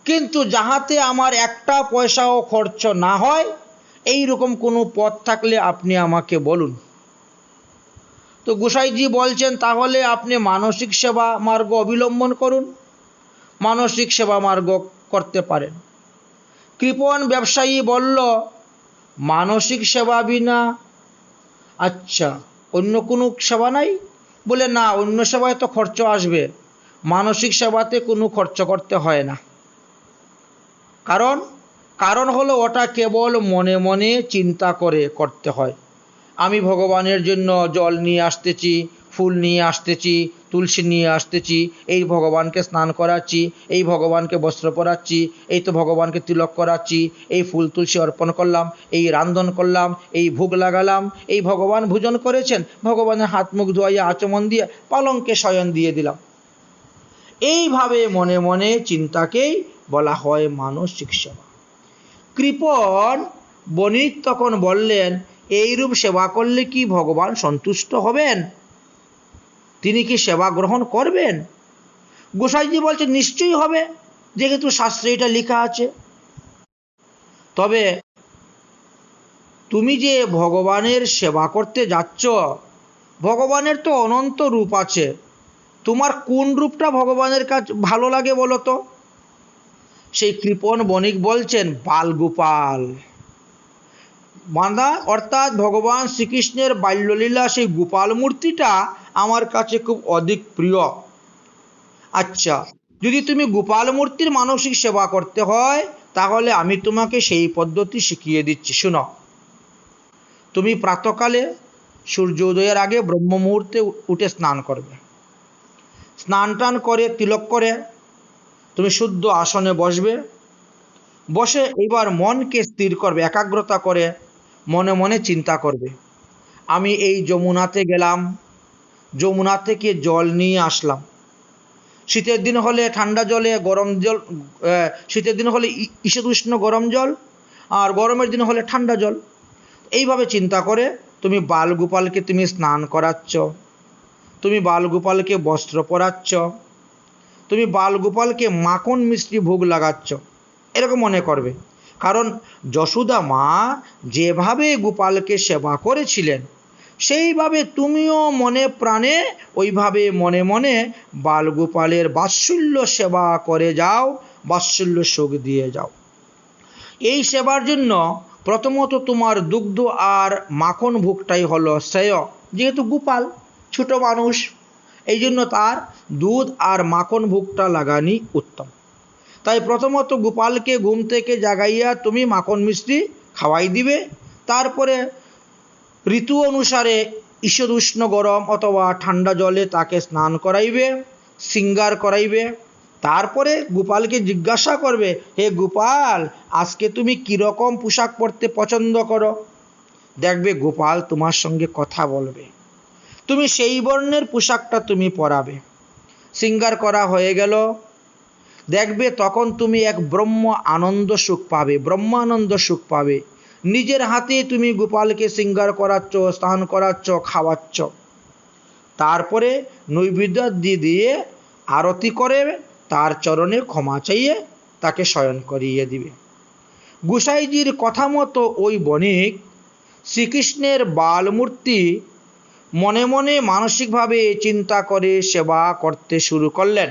কিন্তু যাহাতে আমার একটা পয়সাও খরচ না হয় এই রকম কোনো পথ থাকলে আপনি আমাকে বলুন। তো গোসাইজি বলছেন, তাহলে আপনি মানসিক সেবা মার্গ অবলম্বন করুন, মানসিক সেবা মার্গ করতে পারেন। কৃপণ ব্যবসায়ী বলল, মানসিক সেবা বিনা আচ্ছা অন্য কোনো সেবা নাই? বলে, না, অন্য সেবায় তো খরচ আসবে, মানসিক সেবাতে কোনো খরচ করতে হয় না। কারণ হলো ওটা কেবল মনে মনে চিন্তা করে করতে হয়। আমি ভগবানের জন্য জল নিয়ে আসতেছি, ফুল নিয়ে আসতেছি, তুলসী নিয়ে আসতেছি, এই ভগবানকে স্নান করাচ্ছি, এই ভগবানকে বস্ত্র পরাচ্ছি, এই তো ভগবানকে তিলক করাচ্ছি, এই ফুল তুলসী অর্পণ করলাম, এই রান্ধন করলাম, এই ভোগ লাগালাম, এই ভগবান ভোজন করেছেন, ভগবানের হাত মুখ ধোয়াইয়া আচমন দিয়ে পালঙ্কে শয়ন দিয়ে দিলাম। এইভাবে মনে মনে চিন্তাকেই বলা হয় মানসিক সেবা। কৃপণ বণিক তখন বললেন, এইরূপ সেবা করলে কি ভগবান সন্তুষ্ট হবেন? তিনি কি সেবা গ্রহণ করবেন? গোসাইজি বলছে, নিশ্চয়ই হবে, যেহেতু শাস্ত্রে এটা লেখা আছে। তবে তুমি যে ভগবানের সেবা করতে যাচ্ছ, ভগবানের তো অনন্ত রূপ আছে, তোমার কোন রূপটা ভগবানের কাছে ভালো লাগে বলো তো? সেই কৃপণ বণিক বলছেন, বালগোপাল, অর্থাৎ ভগবান শ্রীকৃষ্ণের বাল্যলীলা সেই গোপাল মূর্তিটা আমার কাছে খুব অধিক প্রিয়। আচ্ছা, যদি তুমি গোপাল মূর্তির মানসিক সেবা করতে হয়, তাহলে আমি তোমাকে সেই পদ্ধতি শিখিয়ে দিচ্ছি, শুনো। তুমি প্রাতকালে সূর্যোদয়ের আগে ব্রহ্ম মুহূর্তে উঠে স্নান করবে। স্নান টান করে তিলক করে তুমি শুদ্ধ আসনে বসবে। বসে এবার মনকে স্থির করবে, একাগ্রতা করে মনে মনে চিন্তা করবে, আমি এই যমুনাতে গেলাম, যমুনা থেকে জল নিয়ে আসলাম। শীতের দিন হলে ঠান্ডা জলে গরম জল, শীতের দিন হলে ঈশদুষ্ণ গরম জল, আর গরমের দিন হলে ঠান্ডা জল। এইভাবে চিন্তা করে তুমি বালগোপালকে তুমি স্নান করাচ্ছ, তুমি বালগোপালকে বস্ত্র পরাচ্ছ, তুমি বালগোপালকে মাখন মিষ্টি ভোগ লাগাচ্ছ, এরকম মনে করবে। কারণ যশোদা মা যেভাবে গোপালকে সেবা করেছিলেন, সেইভাবে তুমিও মনে প্রাণে ওইভাবে মনে মনে বালগোপালের বাৎসল্য সেবা করে যাও, বাৎসল্য সুখ দিয়ে যাও। এই সেবার জন্য প্রথমত তোমার দুগ্ধ আর মাখন ভোগটাই হলো শ্রেয়। যেহেতু গোপাল ছোট মানুষ, এই জন্য তার দুধ আর মাখন ভোগটা লাগানি উত্তম। তাই প্রথমত গোপালকে ঘুম থেকে জাগাইয়া তুমি মাখন মিষ্টি খাওয়াই দিবে। তারপরে ঋতু অনুসারে ঈশদুষ্ণ গরম অথবা ঠান্ডা জলে তাকে স্নান করাইবে, শৃঙ্গার করাইবে। তারপরে গোপালকে জিজ্ঞাসা করবে, হে গোপাল, আজকে তুমি কীরকম পোশাক পরতে পছন্দ করো? দেখবে গোপাল তোমার সঙ্গে কথা বলবে। তুমি সেই বর্ণের পোশাকটা তুমি পরাবে। শৃঙ্গার করা হয়ে গেল, দেখবে তখন তুমি এক ব্রহ্ম আনন্দ সুখ পাবে, ব্রহ্মানন্দ সুখ পাবে। নিজের হাতে তুমি গোপালকে শৃঙ্গার করাচ্ছ, স্নান করাচ্ছ, খাওয়াচ্ছ। তারপরে নৈবেদ্য দিয়ে আরতি করে তার চরণে ক্ষমা চাইয়ে তাকে শয়ন করিয়ে দিবে। গোসাইজির কথা মতো ওই বণিক শ্রীকৃষ্ণের বালমূর্তি মনে মনে মানসিকভাবে চিন্তা করে সেবা করতে শুরু করলেন।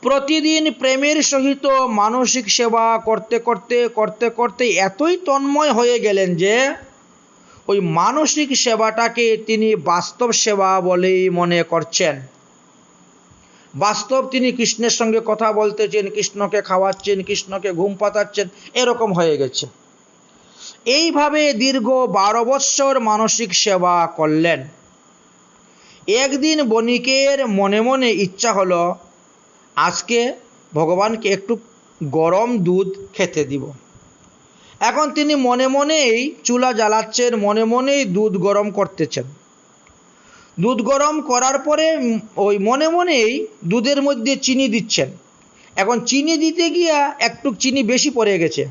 প্রতিদিন প্রেমের সহিত মানসিক সেবা করতে করতে করতে করতে এতই তন্ময় হয়ে গেলেন যে ওই মানসিক সেবাটাকে তিনি বাস্তব সেবা বলেই মনে করছেন। বাস্তব তিনি কৃষ্ণের সঙ্গে কথা বলতেছেন, কৃষ্ণকে খাওয়াচ্ছেন, কৃষ্ণকে ঘুম পাতাচ্ছেন, এরকম হয়ে গেছে। এইভাবে দীর্ঘ 12 বৎসর মানসিক সেবা করলেন। একদিন বণিকের মনে মনে ইচ্ছা হলো আজকে ভগবানকে একটু গরম দুধ খেতে দিব। এখন তিনি মনে মনেই চুলা জ্বালাচ্ছেন, মনে মনেই দুধ গরম করতেছেন। দুধ গরম করার পরে ওই মনে মনেই দুধের মধ্যে চিনি দিচ্ছেন। এখন চিনি দিতে গিয়া একটু চিনি বেশি পড়ে গেছে।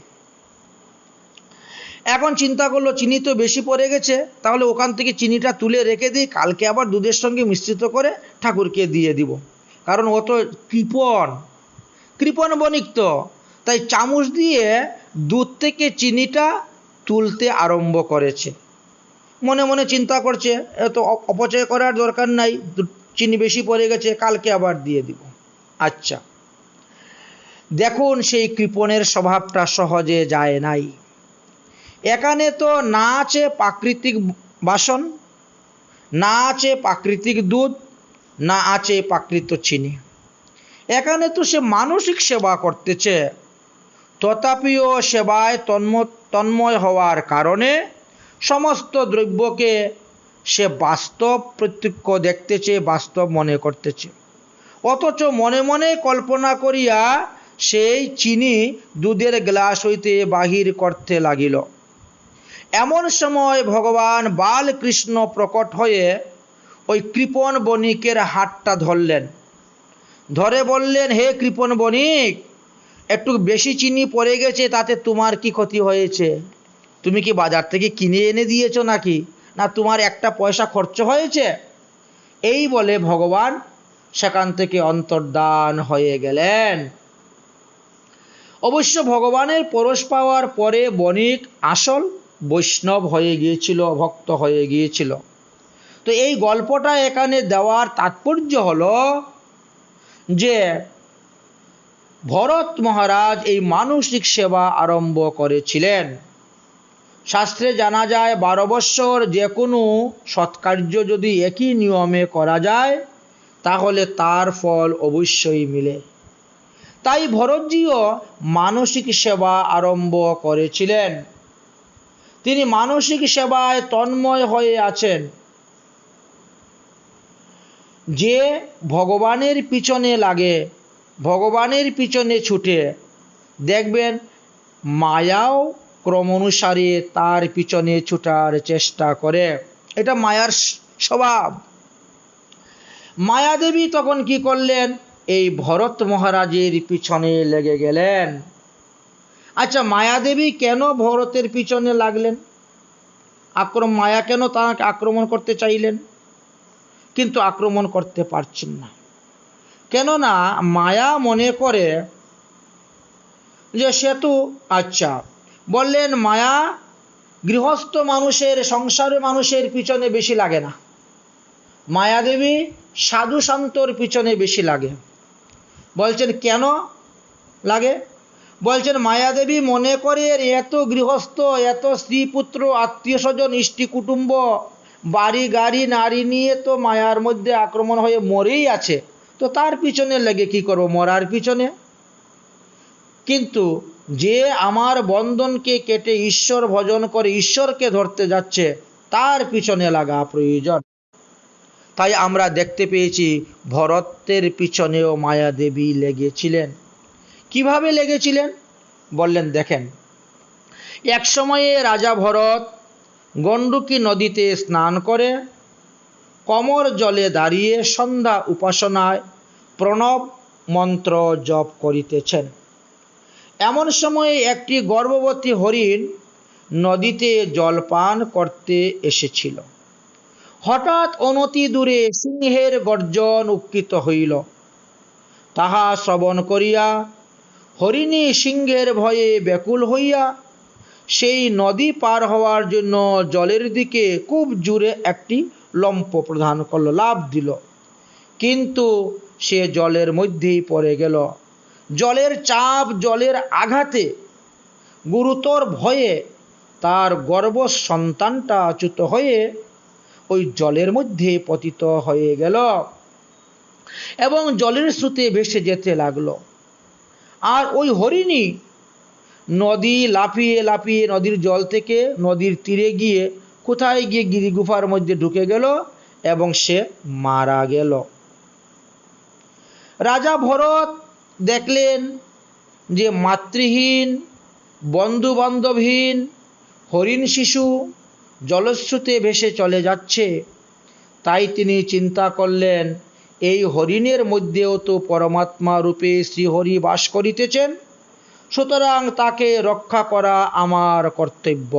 এখন চিন্তা করলো চিনি তো বেশি পড়ে গেছে, তাহলে ওখান থেকে চিনিটা তুলে রেখে দিই, কালকে আবার দুধের সঙ্গে মিশ্রিত করে ঠাকুরকে দিয়ে দিব। কারণ ও তো কৃপণ বণিক, তো তাই চামচ দিয়ে দুধ থেকে চিনিটা তুলতে আরম্ভ করেছে। মনে মনে চিন্তা করছে এত অপচয় করার দরকার নাই, চিনি বেশি পড়ে গেছে, কালকে আবার দিয়ে দিব। আচ্ছা, দেখুন সেই কৃপণের স্বভাবটা সহজে যায় নাই। এখানে তো না আছে প্রাকৃতিক বাসন, না আছে প্রাকৃতিক দুধ, না আছে প্রাকৃত চিনি। এখানে তো সে মানসিক সেবা করতেছে, তথাপিও সেবায় তন্ময় হওয়ার কারণে সমস্ত দ্রব্যকে সে বাস্তব প্রত্যক্ষ দেখতেছে, বাস্তব মনে করতেছে। অথচ মনে মনে কল্পনা করিয়া সেই চিনি দুধের গ্লাস হইতে বাহির করতে লাগিল। এমন সময় ভগবান বালকৃষ্ণ প্রকট হয়ে ওই কৃপণ বণিকের হাতটা ধরলেন। ধরে বললেন, হে কৃপণ বণিক, একটু বেশি চিনি পড়ে গেছে, তাতে তোমার কি ক্ষতি হয়েছে? তুমি কি বাজার থেকে কিনে এনে দিয়েছো নাকি? না তোমার একটা পয়সা খরচ হয়েছে? এই বলে ভগবান সেখান থেকে অন্তর্ধান হয়ে গেলেন। অবশ্য ভগবানের পরশ পাওয়ার পরে বণিক আসল বৈষ্ণব হয়ে গিয়েছিল, ভক্ত হয়ে গিয়েছিল। তো এই গল্পটা এখানে দেওয়ার তাৎপর্য হলো যে ভরত মহারাজ এই মানসিক সেবা আরম্ভ করেছিলেন। শাস্ত্রে জানা যায় 12 বৎসর যে কোনো সৎকার্য যদি একই নিয়মে করা যায় তাহলে তার ফল অবশ্যই মিলে। তাই ভরতজিও মানসিক সেবা আরম্ভ করেছিলেন। তিনি মানসিক সেবায় তন্ময় হয়ে আছেন। যে ভগবানের পিছনে লাগে, ভগবানের পিছনে ছুটে, দেখবেন মায়াও ক্রমানুসারে তার পিছনে ছুটার চেষ্টা করে। এটা মায়ার স্বভাব। মায়াদেবী তখন কি করলেন? এই ভরত মহারাজের পিছনে লেগে গেলেন। আচ্ছা, মায়াদেবী কেন ভরতের পিছনে লাগলেন? মায়া কেন তাকে আক্রমণ করতে চাইলেন? কিন্তু আক্রমণ করতে পারছেন না। কেননা মায়া মনে করে যে সেতু, আচ্ছা বললেন মায়া গৃহস্থ মানুষের, সংসারের মানুষের পিছনে বেশি লাগে না, মায়াদেবী সাধু সন্তর পিছনে বেশি লাগে। বলছেন কেন লাগে? বলছেন মায়াদেবী মনে করে এত গৃহস্থ, এত স্ত্রী পুত্র আত্মীয় স্বজন ইষ্টি কুটুম্ব বাড়ি গাড়ি নারী নিয়ে তো মায়ার মধ্যে আক্রমণ হয়ে মরেই আছে, তো তার পিছনে লেগে কি করব, মরার পিছনে। কিন্তু যে আমার বন্ধনকে কেটে ঈশ্বর ভজন করে ঈশ্বরকে ধরতে যাচ্ছে তার পিছনে লাগা প্রয়োজন। তাই আমরা দেখতে পেয়েছি ভরতের পিছনেও মায়াদেবী লেগেছিলেন। কিভাবে লেগেছিলেন বললেন, দেখেন এক সময়ে রাজা ভরত গণ্ডকী নদীতে স্নান করে কমর জলে দাঁড়িয়ে সন্ধ্যা উপাসনায় প্রণব মন্ত্র জপ করিতেছেন। এমন সময়ে একটি গর্ভবতী হরিণ নদীতে জলপান করতে এসেছিল। হঠাৎ অনতি দূরে সিংহের গর্জন উত্থিত হইল। তাহা শ্রবণ করিয়া হরিণী সিংহের ভয়ে ব্যাকুল হইয়া সেই নদী পার হওয়ার জন্য জলের দিকে খুব জোরে একটি লম্ফ প্রদান করল, লাফ দিল। কিন্তু সে জলের মধ্যেই পড়ে গেল। জলের চাপ, জলের আঘাতে গুরুতর ভয়ে তার গর্ভ সন্তানটা চ্যুত হয়ে ওই জলের মধ্যে পতিত হয়ে গেল এবং জলের স্রোতে ভেসে যেতে লাগলো। আর ওই হরিণী নদী লাফিয়ে লাফিয়ে নদীর জল থেকে নদীর তীরে গিয়ে কোথায় গিয়ে গিরিগুফার মধ্যে ঢুকে গেল এবং সে মারা গেল। রাজা ভরত দেখলেন যে মাতৃহীন, বন্ধু বান্ধবহীন হরিণ শিশু জলস্রোতে ভেসে চলে যাচ্ছে। তাই তিনি চিন্তা করলেন, এই হরিণের মধ্যেও তো পরমাত্মা রূপে শ্রীহরি বাস করিতেছেন, সুতরাং তাকে রক্ষা করা আমার কর্তব্য।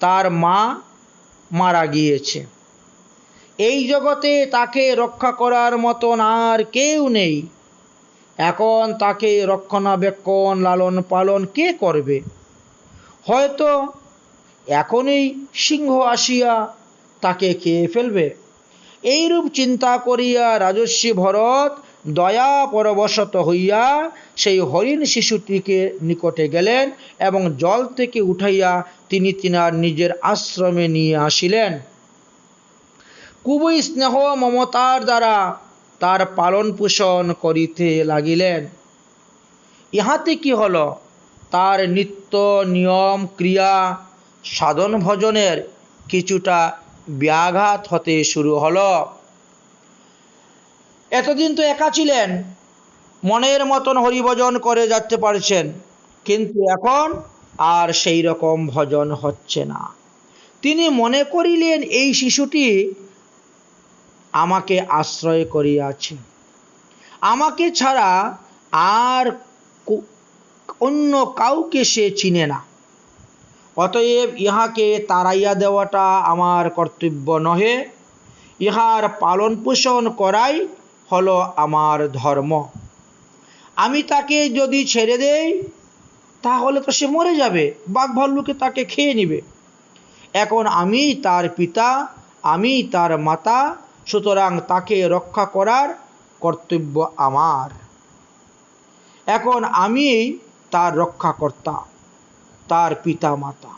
তার মা মারা গিয়েছে, এই জগতে তাকে রক্ষা করার মতন আর কেউ নেই। এখন তাকে রক্ষণাবেক্ষণ লালন পালন কে করবে? হয়তো এখনই সিংহ আসিয়া তাকে খেয়ে ফেলবে। এইরূপ চিন্তা করিয়া রাজর্ষি ভরত দয়া পরবশত হইয়া সেই হরিণ শিশুটিকে নিকটে গেলেন এবং জল থেকে উঠাইয়া তিনি তিনার নিজের আশ্রমে নিয়ে আসিলেন। খুবই স্নেহ মমতার দ্বারা তার পালন পোষণ করিতে লাগিলেন। ইহাতে কি হলো? তার নিত্য নিয়ম ক্রিয়া সাধন ভজনের কিছুটা ব্যাঘাত হতে শুরু হলো। এতদিন তো একা ছিলেন, মনের মতন হরিভজন করে যেতে পারছেন, কিন্তু এখন আর সেই রকম ভজন হচ্ছে না। তিনি মনে করিলেন, এই শিশুটি আমাকে আশ্রয় করিয়াছে, আমাকে ছাড়া আর অন্য কাউকে সে চিনে না। অতএব ইহাকে তাড়াইয়া দেওয়াটা আমার কর্তব্য নহে, ইহার পালন পোষণ করাই হলো আমার ধর্ম। আমি তাকে যদি ছেড়ে দেই তাহলে তো সে মরে যাবে, বাঘ ভাল্লুকে তাকে খেয়ে নিবে। এখন আমি তার পিতা, আমি তার মাতা, সুতরাং তাকে রক্ষা করার কর্তব্য আমার। এখন আমি তার রক্ষাকর্তা, তার পিতা মাতা।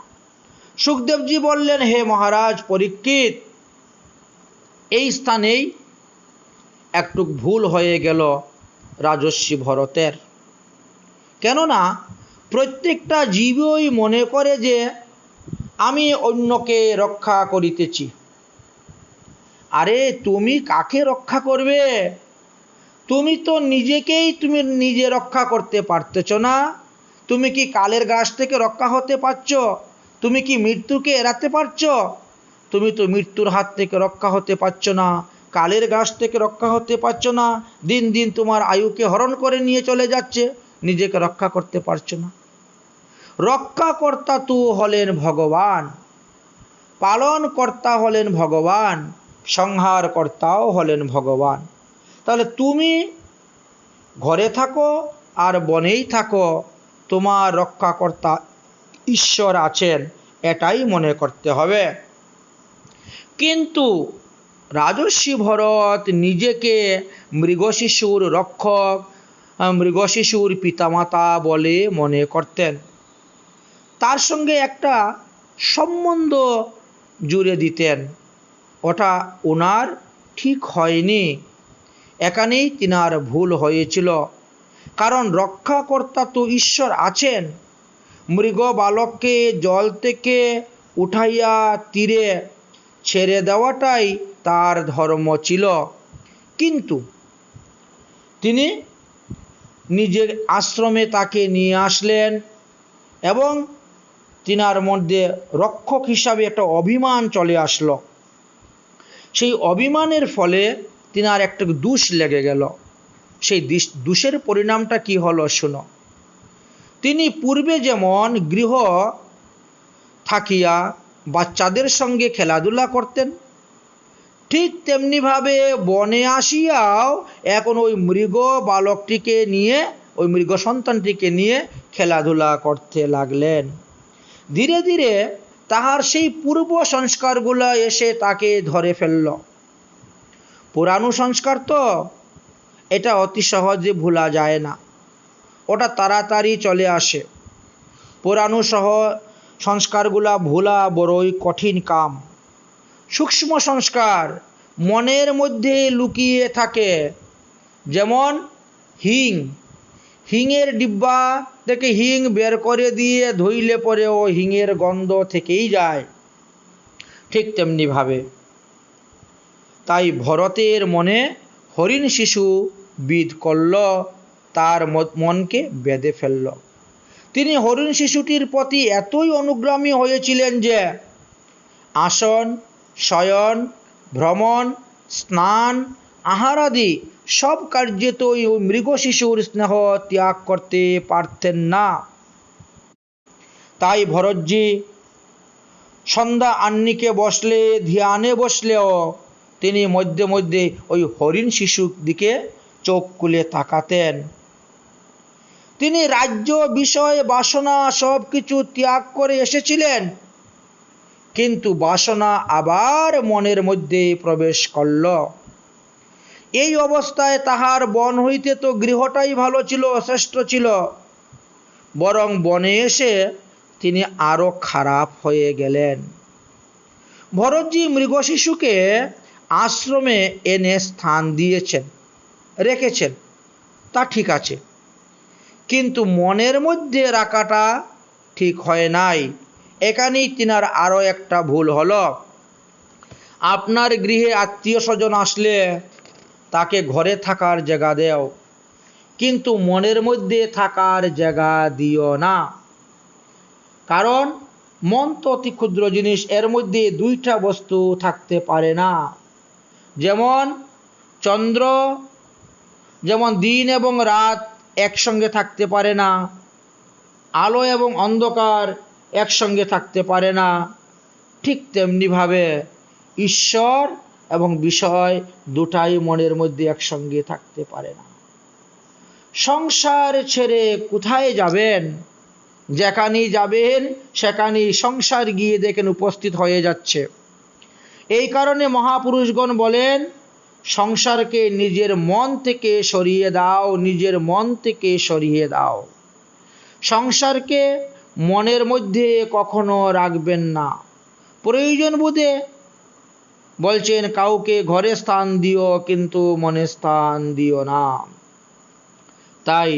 সুখদেবজি বললেন, হে মহারাজ পরীক্ষিত, এই স্থানেই একটু ভুল হয়ে গেল রাজর্ষি ভরতের। কেননা প্রত্যেকটা জীবই মনে করে যে আমি অন্যকে রক্ষা করিতেছি। আরে তুমি কাকে রক্ষা করবে? তুমি তো নিজেকেই তুমি নিজে রক্ষা করতে পারতেছ না। তুমি কি কালের গ্রাস থেকে রক্ষা হতে পারছ? তুমি কি মৃত্যুকে এড়াতে পারছ? তুমি তো মৃত্যুর হাত থেকে রক্ষা হতে পারছ না, কালের গ্রাস থেকে রক্ষা হতে পারছ না। দিন দিন তোমার আয়ুকে হরণ করে নিয়ে চলে যাচ্ছে, নিজেকে রক্ষা করতে পারছ না। রক্ষাকর্তা তো হলেন ভগবান, পালন কর্তা হলেন ভগবান, সংহার কর্তাও হলেন ভগবান। তাহলে তুমি ঘরে থাকো আর বনেই থাকো, তোমার রক্ষাকর্তা ঈশ্বর আছেন, এটাই মনে করতে হবে। কিন্তু রাজর্ষি ভরত নিজেকে মৃগশিশুর রক্ষক, মৃগশিশুর পিতামাতা বলে মনে করতেন। তার সঙ্গে একটা সম্বন্ধ জুড়ে দিতেন, ওটা ওনার ঠিক হয়নি। এখানেই তিনার ভুল হয়েছিল। কারণ রক্ষাকর্তা তো ঈশ্বর আছেন, মৃগ বালককে জল থেকে উঠাইয়া তীরে ছেড়ে দেওয়াটাই তার ধর্ম ছিল। কিন্তু তিনি নিজের আশ্রমে তাকে নিয়ে আসলেন এবং তিনার মধ্যে রক্ষক হিসাবে একটা অভিমান চলে আসলো। সেই অভিমানের ফলে তিনার একটা দোষ লেগে গেল। সেই দোষের পরিণামটা কি হলো শুনো। তিনি পূর্বে যেমন গৃহ থাকিয়া বাচ্চাদের সঙ্গে খেলাধুলা করতেন, ঠিক তেমনিভাবে বনে আসিয়াও এখন ওই মৃগ বালকটিকে নিয়ে, ওই মৃগ সন্তানটিকে নিয়ে খেলাধুলা করতে লাগলেন। ধীরে ধীরে তাহার সেই পূর্ব সংস্কারগুলো এসে তাকে ধরে ফেলল। পুরানো সংস্কার তো, এটা অতি সহজে ভোলা যায় না, ওটা তাড়াতাড়ি চলে আসে। পুরানো সংস্কারগুলা ভোলা বড়ই কঠিন কাম। সূক্ষ্ম সংস্কার মনের মধ্যে লুকিয়ে থাকে, যেমন হিঙের ডিব্বা থেকে হিং বের করে দিয়ে ধুইলে পরেও হিঙের গন্ধ থেকেই যায়, ঠিক তেমনিভাবে তাই ভরতের মনে হরিণ শিশু বিধ করল, তার মনকে বেঁধে ফেলল। তিনি হরিণ শিশুটির প্রতি এতই অনুগ্রামী হয়েছিলেন যে আসন, শয়ন, ভ্রমণ, স্নান, আহারাদি সব কার্যেতই ওই মৃগ শিশুর স্নেহ ত্যাগ করতে পারতেন না। তাই ভরতজি সন্ধ্যা আহ্নিকে বসলে, ধ্যানে বসলেও তিনি মধ্যে মধ্যে ওই হরিণ শিশুর দিকে চোখ খুলে তাকাতেন। তিনি রাজ্য, বিষয়, বাসনা সব কিছু ত্যাগ করে এসেছিলেন, কিন্তু বাসনা আবার মনের মধ্যে প্রবেশ করল। এই অবস্থায় তাহার বন হইতে তো গৃহটাই ভালো ছিল, শ্রেষ্ঠ ছিল, বরং বনে এসে তিনি আরো খারাপ হয়ে গেলেন। ভরতজি মৃগ শিশুকে আশ্রমে এনে স্থান দিয়েছেন, রেখেছেন, তা ঠিক আছে, কিন্তু মনের মধ্যে রাখাটা ঠিক হয় নাই। এখানেই তিনার আরো একটা ভুল হলো। আপনার গৃহে আত্মীয় স্বজন আসলে তাকে ঘরে থাকার জায়গা দেও, কিন্তু মনের মধ্যে থাকার জায়গা দিও না। কারণ মন তো অতি ক্ষুদ্র জিনিস, এর মধ্যে দুইটা বস্তু থাকতে পারে না। যেমন চন্দ্র, যেমন দিন এবং রাত একসঙ্গে থাকতে পারে না, আলো এবং অন্ধকার একসঙ্গে থাকতে পারে না, ঠিক তেমনিভাবে ঈশ্বর এবং বিষয় দুটাই মনের মধ্যে একসঙ্গে থাকতে পারে না। সংসার ছেড়ে কোথায় যাবেন? যেখানেই যাবেন সেখানেই সংসার গিয়ে দেখেন উপস্থিত হয়ে যাচ্ছে। এই কারণে মহাপুরুষগণ বলেন, সংসারকে নিজের মন থেকে সরিয়ে দাও, নিজের মন থেকে সরিয়ে দাও। সংসারকে মনের মধ্যে কখনো রাখবেন না। প্রয়োজন বোধে বলছেন কাউকে ঘরে স্থান দিও, কিন্তু মনে স্থান দিও না। তাই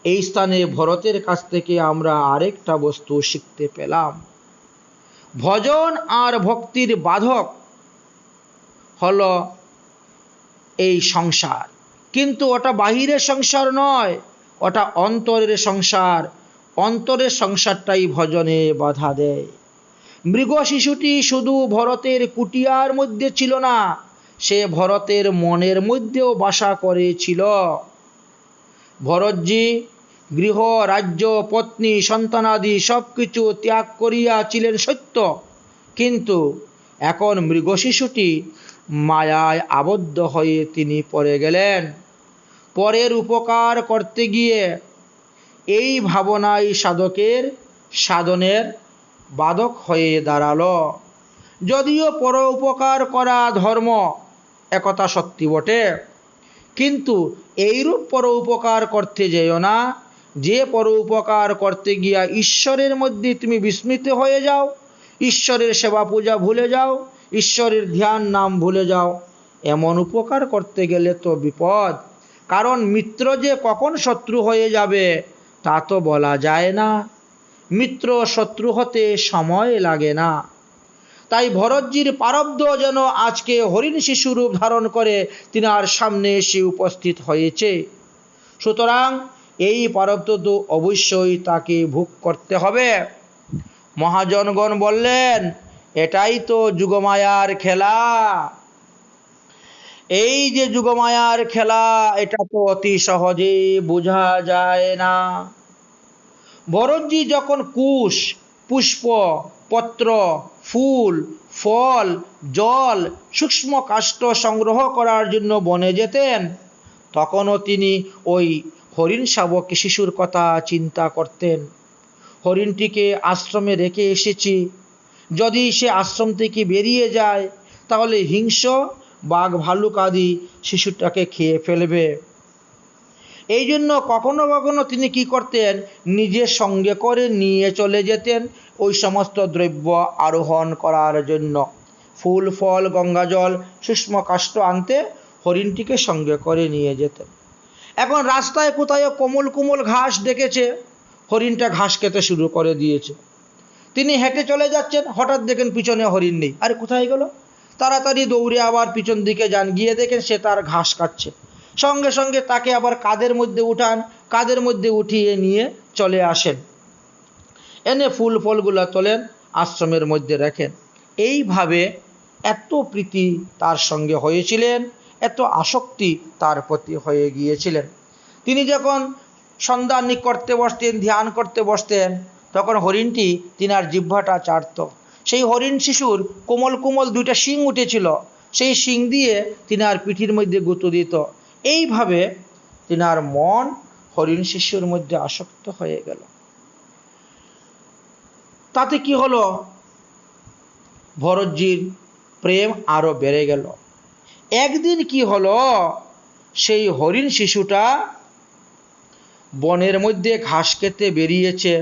এই স্থানে ভরতের কাছ থেকে আমরা আরেকটা বস্তু শিখতে পেলাম। ভজন আর ভক্তির বাধক হলো এই সংসার, কিন্তু ওটা বাহিরের সংসার নয়, ওটা অন্তরের সংসার। অন্তরের সংসারটাই ভজনে বাধা দেয়। মৃগ শিশুটি শুধু ভরতের কুটিয়ার মধ্যে ছিল না, সে ভরতের মনের মধ্যেও বাসা করেছিল। ভরতজি গৃহ, রাজ্য, পত্নী, সন্তানাদি সবকিছু ত্যাগ করিয়াছিলেন সত্য, কিন্তু এখন মৃগ শিশুটি মায়ায় আবদ্ধ হয়ে তিনি পড়ে গেলেন। পরের উপকার করতে গিয়ে এই ভাবনাই সাধকের সাধনের বাধক হয়ে দাঁড়ালো। যদিও পর উপকার করা ধর্ম, একথা সত্যি বটে, কিন্তু এইরূপ পর উপকার করতে যেও না যে পর উপকার করতে গিয়া ঈশ্বরের মধ্যে তুমি বিস্মৃত হয়ে যাও, ঈশ্বরের সেবা পূজা ভুলে যাও, ঈশ্বরের ধ্যান নাম ভুলে যাও। এমন উপকার করতে গেলে তো বিপদ। কারণ মিত্র যে কখন শত্রু হয়ে যাবে তা তো বলা যায় না। মিত্র শত্রু হতে সময় লাগে না। তাই ভরতজির প্রারব্ধ যেন আজকে হরিণ শিশু রূপ ধারণ করে তিনার সামনে এসে উপস্থিত হয়েছে। সুতরাং এই প্রারব্ধ তো অবশ্যই তাকে ভোগ করতে হবে। মহাজনগণ বললেন, এটাই তো যুগমায়ার খেলা। এই যে যুগমায়ার খেলা, এটা তো অতি সহজে বোঝা যায় না। ভরতজি যখন কুশ, পুষ্প, পত্র, ফুল, ফল, জল, সূক্ষ্ম কাষ্ঠ সংগ্রহ করার জন্য বনে যেতেন, তখনও তিনি ওই হরিণ শাবক শিশুর কথা চিন্তা করতেন। হরিণটিকে আশ্রমে রেখে এসেছি, যদি সে আশ্রম থেকে বেরিয়ে যায় তাহলে হিংস্র বাঘ ভালুক আদি শিশুটাকে খেয়ে ফেলবে। এই জন্য কখনো কখনো তিনি কি করতেন, নিজের সঙ্গে করে নিয়ে চলে যেতেন ওই সমস্ত দ্রব্য আরোহণ করার জন্য। ফুল ফল গঙ্গাজল সূক্ষ্ম কাষ্ঠ আনতে হরিণটিকে সঙ্গে করে নিয়ে যেতেন। এখন রাস্তায় কোথায় কোমল কোমল ঘাস দেখেছে, হরিণটা ঘাস খেতে শুরু করে দিয়েছে। তিনি হেঁটে চলে যাচ্ছেন, হঠাৎ দেখেন পিছনে হরিণ নেই। আরে কোথায় গেল? তাড়াতাড়ি দৌড়ে আবার পিছন দিকে যান, গিয়ে দেখেন সে তার ঘাস খাচ্ছে। সঙ্গে সঙ্গে তাকে আবার কাঁধের মধ্যে উঠান, কাঁধের মধ্যে উঠিয়ে নিয়ে চলে আসেন, এনে ফুল ফলগুলো তোলেন, আশ্রমের মধ্যে রাখেন। এইভাবে এত প্রীতি তার সঙ্গে হয়েছিলেন, এত আসক্তি তার প্রতি হয়ে গিয়েছিলেন। তিনি যখন সন্ধ্যা করতে বসতেন, ধ্যান করতে বসতেন, তখন হরিণটি তিনার জিহ্বাটা চাটত। সেই হরিণ শিশুর কোমল কোমল দুইটা শিং উঠেছিল, সেই শিং দিয়ে তিনার পিঠির মধ্যে গুঁতো দিত। এইভাবে তিনার মন হরিণ শিশুর মধ্যে আসক্ত হয়ে গেল। তাতে কি হলো, ভরতজির প্রেম আরো বেড়ে গেল। একদিন কি হলো, সেই হরিণ শিশুটা বনের মধ্যে ঘাস খেতে বেরিয়েছে,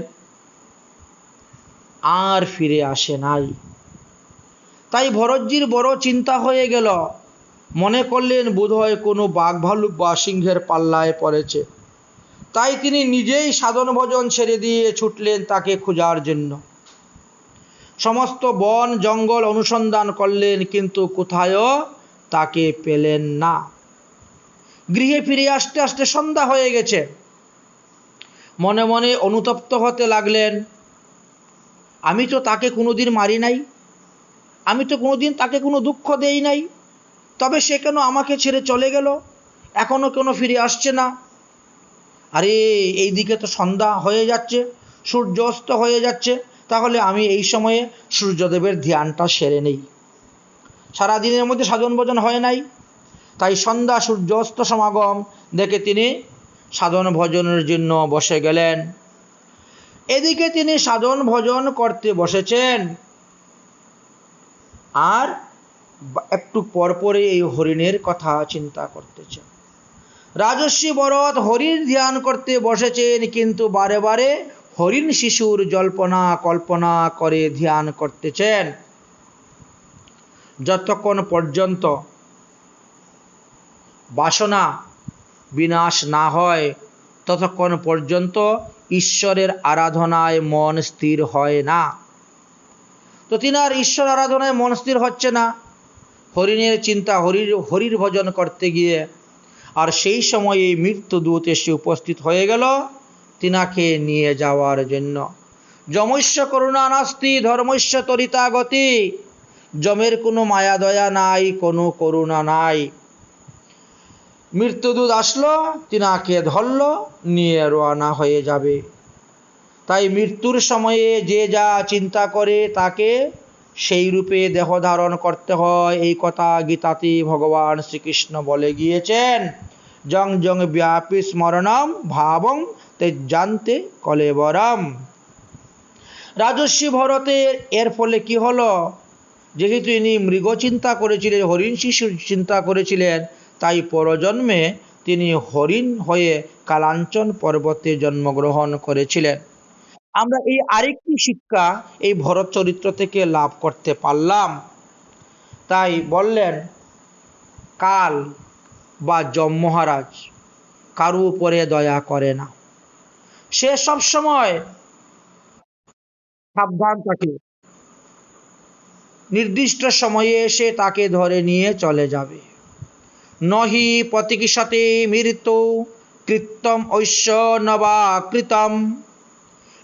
আর ফিরে আসে নাই। তাই ভরতজির বড় চিন্তা হয়ে গেল, মনে করলেন বোধহয় কোনো বাঘ ভালুক বা সিংহের পাল্লায় পড়েছে। তাই তিনি নিজেই সাধন ভজন ছেড়ে দিয়ে ছুটলেন তাকে খোঁজার জন্য। সমস্ত বন জঙ্গল অনুসন্ধান করলেন, কিন্তু কোথায়ও তাকে পেলেন না। গৃহে ফিরে আসতে আসতে সন্ধ্যা হয়ে গেছে। মনে মনে অনুতপ্ত হতে লাগলেন, আমি তো তাকে কোনোদিন মারি নাই, আমি তো কোনোদিন তাকে কোনো দুঃখ দেই নাই, তবে সে কেন আমাকে ছেড়ে চলে গেল, এখনো কেন ফিরে আসছে না? আরে এই দিকে তো সন্ধ্যা হয়ে যাচ্ছে, সূর্যাস্ত হয়ে যাচ্ছে, তাহলে আমি এই সময়ে সূর্যদেবের ধ্যানটা সেরে নেই। সারাদিনের মধ্যে সাধন ভজন হয় নাই, তাই সন্ধ্যা সূর্যাস্ত সমাগম দেখে তিনি সাধন ভজনের জন্য বসে গেলেন। এদিকে তিনি সাধন ভজন করতে বসেছেন, আর একটু পরপরে এই হরিণের কথা চিন্তা করতেছেন। রাজর্ষি ভরত হরিণ ধ্যান করতে বসেছেন, কিন্তু বারে বারে হরিণ শিশুর জল্পনা কল্পনা করে ধ্যান করতেছেন। যতক্ষণ পর্যন্ত বাসনা বিনাশ না হয় ততক্ষণ পর্যন্ত ঈশ্বরের আরাধনায় মন স্থির হয় না। তো তিনার ঈশ্বর আরাধনায় মন স্থির হচ্ছে না, হরিণের চিন্তা, হরির ভজন করতে গিয়ে। আর সেই সময়ে মৃত্যুদূত এসে উপস্থিত হয়ে গেল তিনাকে নিয়ে যাওয়ার জন্য। যমস্য করুণা নাস্তি ধর্মস্য তরিতা গতি, যমের কোনো মায়া দয়া নাই, কোনো করুণা নাই। মৃত্যুদূত আসলো, তিনাকে ধরল, নিয়ে রওনা হয়ে যাবে। তাই মৃত্যুর সময়ে যে যা চিন্তা করে তাকে সেই রূপে দেহ ধারণ করতে হয়, এই কথা গীতাতে ভগবান শ্রীকৃষ্ণ বলে গিয়েছেন। জং জং ব্যাপী স্মরণম ভাবং তেজান্তে কলেবরম। রাজর্ষি ভরতের এর ফলে কি হলো, যেহেতু ইনি মৃগ চিন্তা করেছিলেন, হরিণ শিশুর চিন্তা করেছিলেন, তাই পরজন্মে তিনি হরিণ হয়ে কালাঞ্চন পর্বতে জন্মগ্রহণ করেছিলেন। আমরা এই আরেকটি শিক্ষা এই ভরত চরিত্র থেকে লাভ করতে পারলাম। তাই বললেন, কাল বা যম মহারাজ কারো উপরে দয়া করে না, সে সব সময় সাবধান থাকে, নির্দিষ্ট সময়ে এসে তাকে ধরে নিয়ে চলে যাবে। নহি প্রতিকিশতে মৃত্যু কৃত্যম ঐশ্য নবা কৃতম।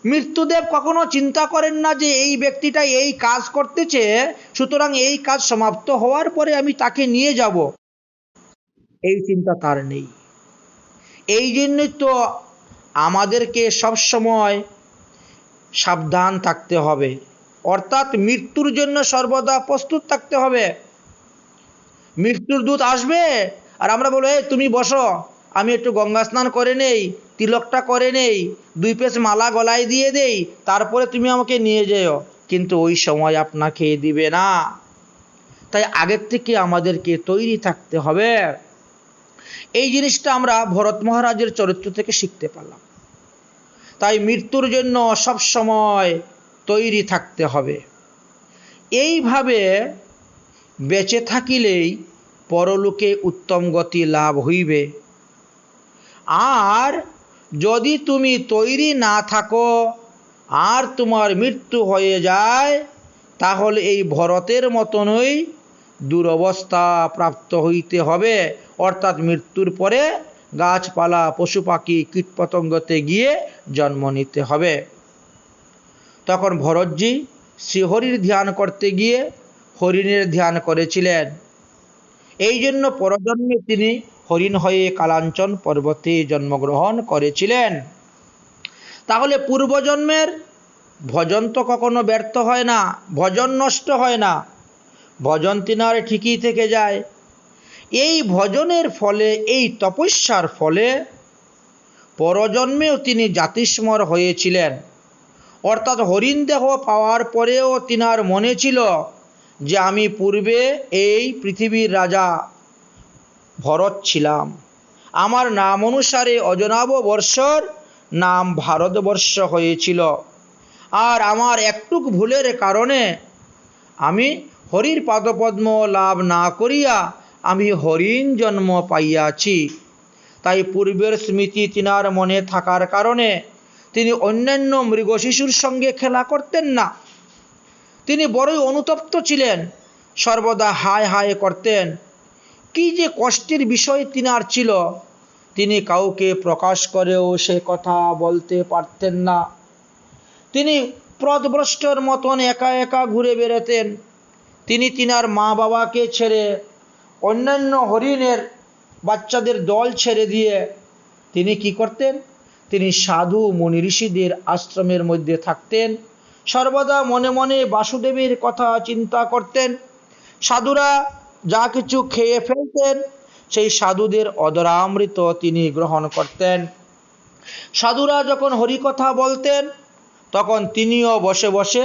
মৃত্যুদেব কখনো চিন্তা করেন না যে এই ব্যক্তিটা এই কাজ করতেছে, সুতরাং এই কাজ সমাপ্ত হওয়ার পরে আমি তাকে নিয়ে যাব। এই চিন্তা তার নেই। এই জন্যই তো আমাদেরকে সবসময় সাবধান থাকতে হবে, অর্থাৎ মৃত্যুর জন্য সর্বদা প্রস্তুত থাকতে হবে। মৃত্যুর দূত আসবে আর আমরা বলবো, এই তুমি বসো, আমি একটু গঙ্গা স্নান করে নেই, তিলকটা করে নেই, 2 পিস মালা গলায় দিয়ে দেই, তারপরে তুমি আমাকে নিয়ে যেও। কিন্তু ওই সময় আপনাকে দিবে না। তাই আগের থেকে আমাদেরকে তৈরি থাকতে হবে। এই জিনিসটা আমরা ভরত মহারাজের চরিত্র থেকে শিখতে পারলাম। তাই মৃত্যুর জন্য সব সময় তৈরি থাকতে হবে। এইভাবে বেঁচে থাকিলেই পরলোকে উত্তম গতি লাভ হইবে। আর যদি তুমি তৈরি না থাকো আর তোমার মৃত্যু হয়ে যায়, তাহলে এই ভরতের মতনই দুরবস্থা প্রাপ্ত হইতে হবে। অর্থাৎ মৃত্যুর পরে গাছপালা পশু পাখি কীটপতঙ্গতে গিয়ে জন্ম নিতে হবে। তখন ভরতজি শ্রীহরির ধ্যান করতে গিয়ে হরিণের ধ্যান করেছিলেন। এই জন্য পরজন্মে তিনি হরিণ হয়ে কালাঞ্চন পর্বতে জন্মগ্রহণ করেছিলেন। তাহলে পূর্বজন্মের ভজন তো কখনো ব্যর্থ হয় না, ভজন নষ্ট হয় না, ভজন তিনার ঠিকই থেকে যায়। এই ভজনের ফলে, এই তপস্যার ফলে পরজন্মেও তিনি জাতিস্মর হয়েছিলেন। অর্থাৎ হরিণ দেহ পাওয়ার পরেও তিনার মনে ছিল যে আমি পূর্বে এই পৃথিবীর রাজা ভরত ছিলাম, আমার নাম অনুসারে অজনাভ বর্ষর নাম ভারতবর্ষ হয়েছিল, আর আমার একটুক ভুলের কারণে আমি হরির পাদপদ্ম লাভ না করিয়া আমি হরিণ জন্ম পাইয়াছি। তাই পূর্বের স্মৃতি তিনার মনে থাকার কারণে তিনি অন্যান্য মৃগ শিশুর সঙ্গে খেলা করতেন না। তিনি বড়ই অনুতপ্ত ছিলেন, সর্বদা হায় হায় করতেন। কি যে কষ্টের বিষয় তিনার ছিল, তিনি কাউকে প্রকাশ করেও সে কথা বলতে পারতেন না। তিনি পথভ্রষ্টর মতন একা একা ঘুরে বেড়াতেন। তিনি তিনার মা বাবাকে ছেড়ে অন্যান্য হরিণের বাচ্চাদের দল ছেড়ে দিয়ে তিনি কি করতেন, তিনি সাধু মুনি ঋষিদের আশ্রমের মধ্যে থাকতেন। সর্বদা মনে মনে বাসুদেবের কথা চিন্তা করতেন। সাধুরা যা কিছু খেয়ে ফেলতেন সেই সাধুদের অদরামৃত তিনি গ্রহণ করতেন। সাধুরা যখন হরিকথা বলতেন তখন তিনিও বসে বসে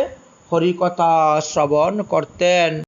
হরিকথা শ্রবণ করতেন।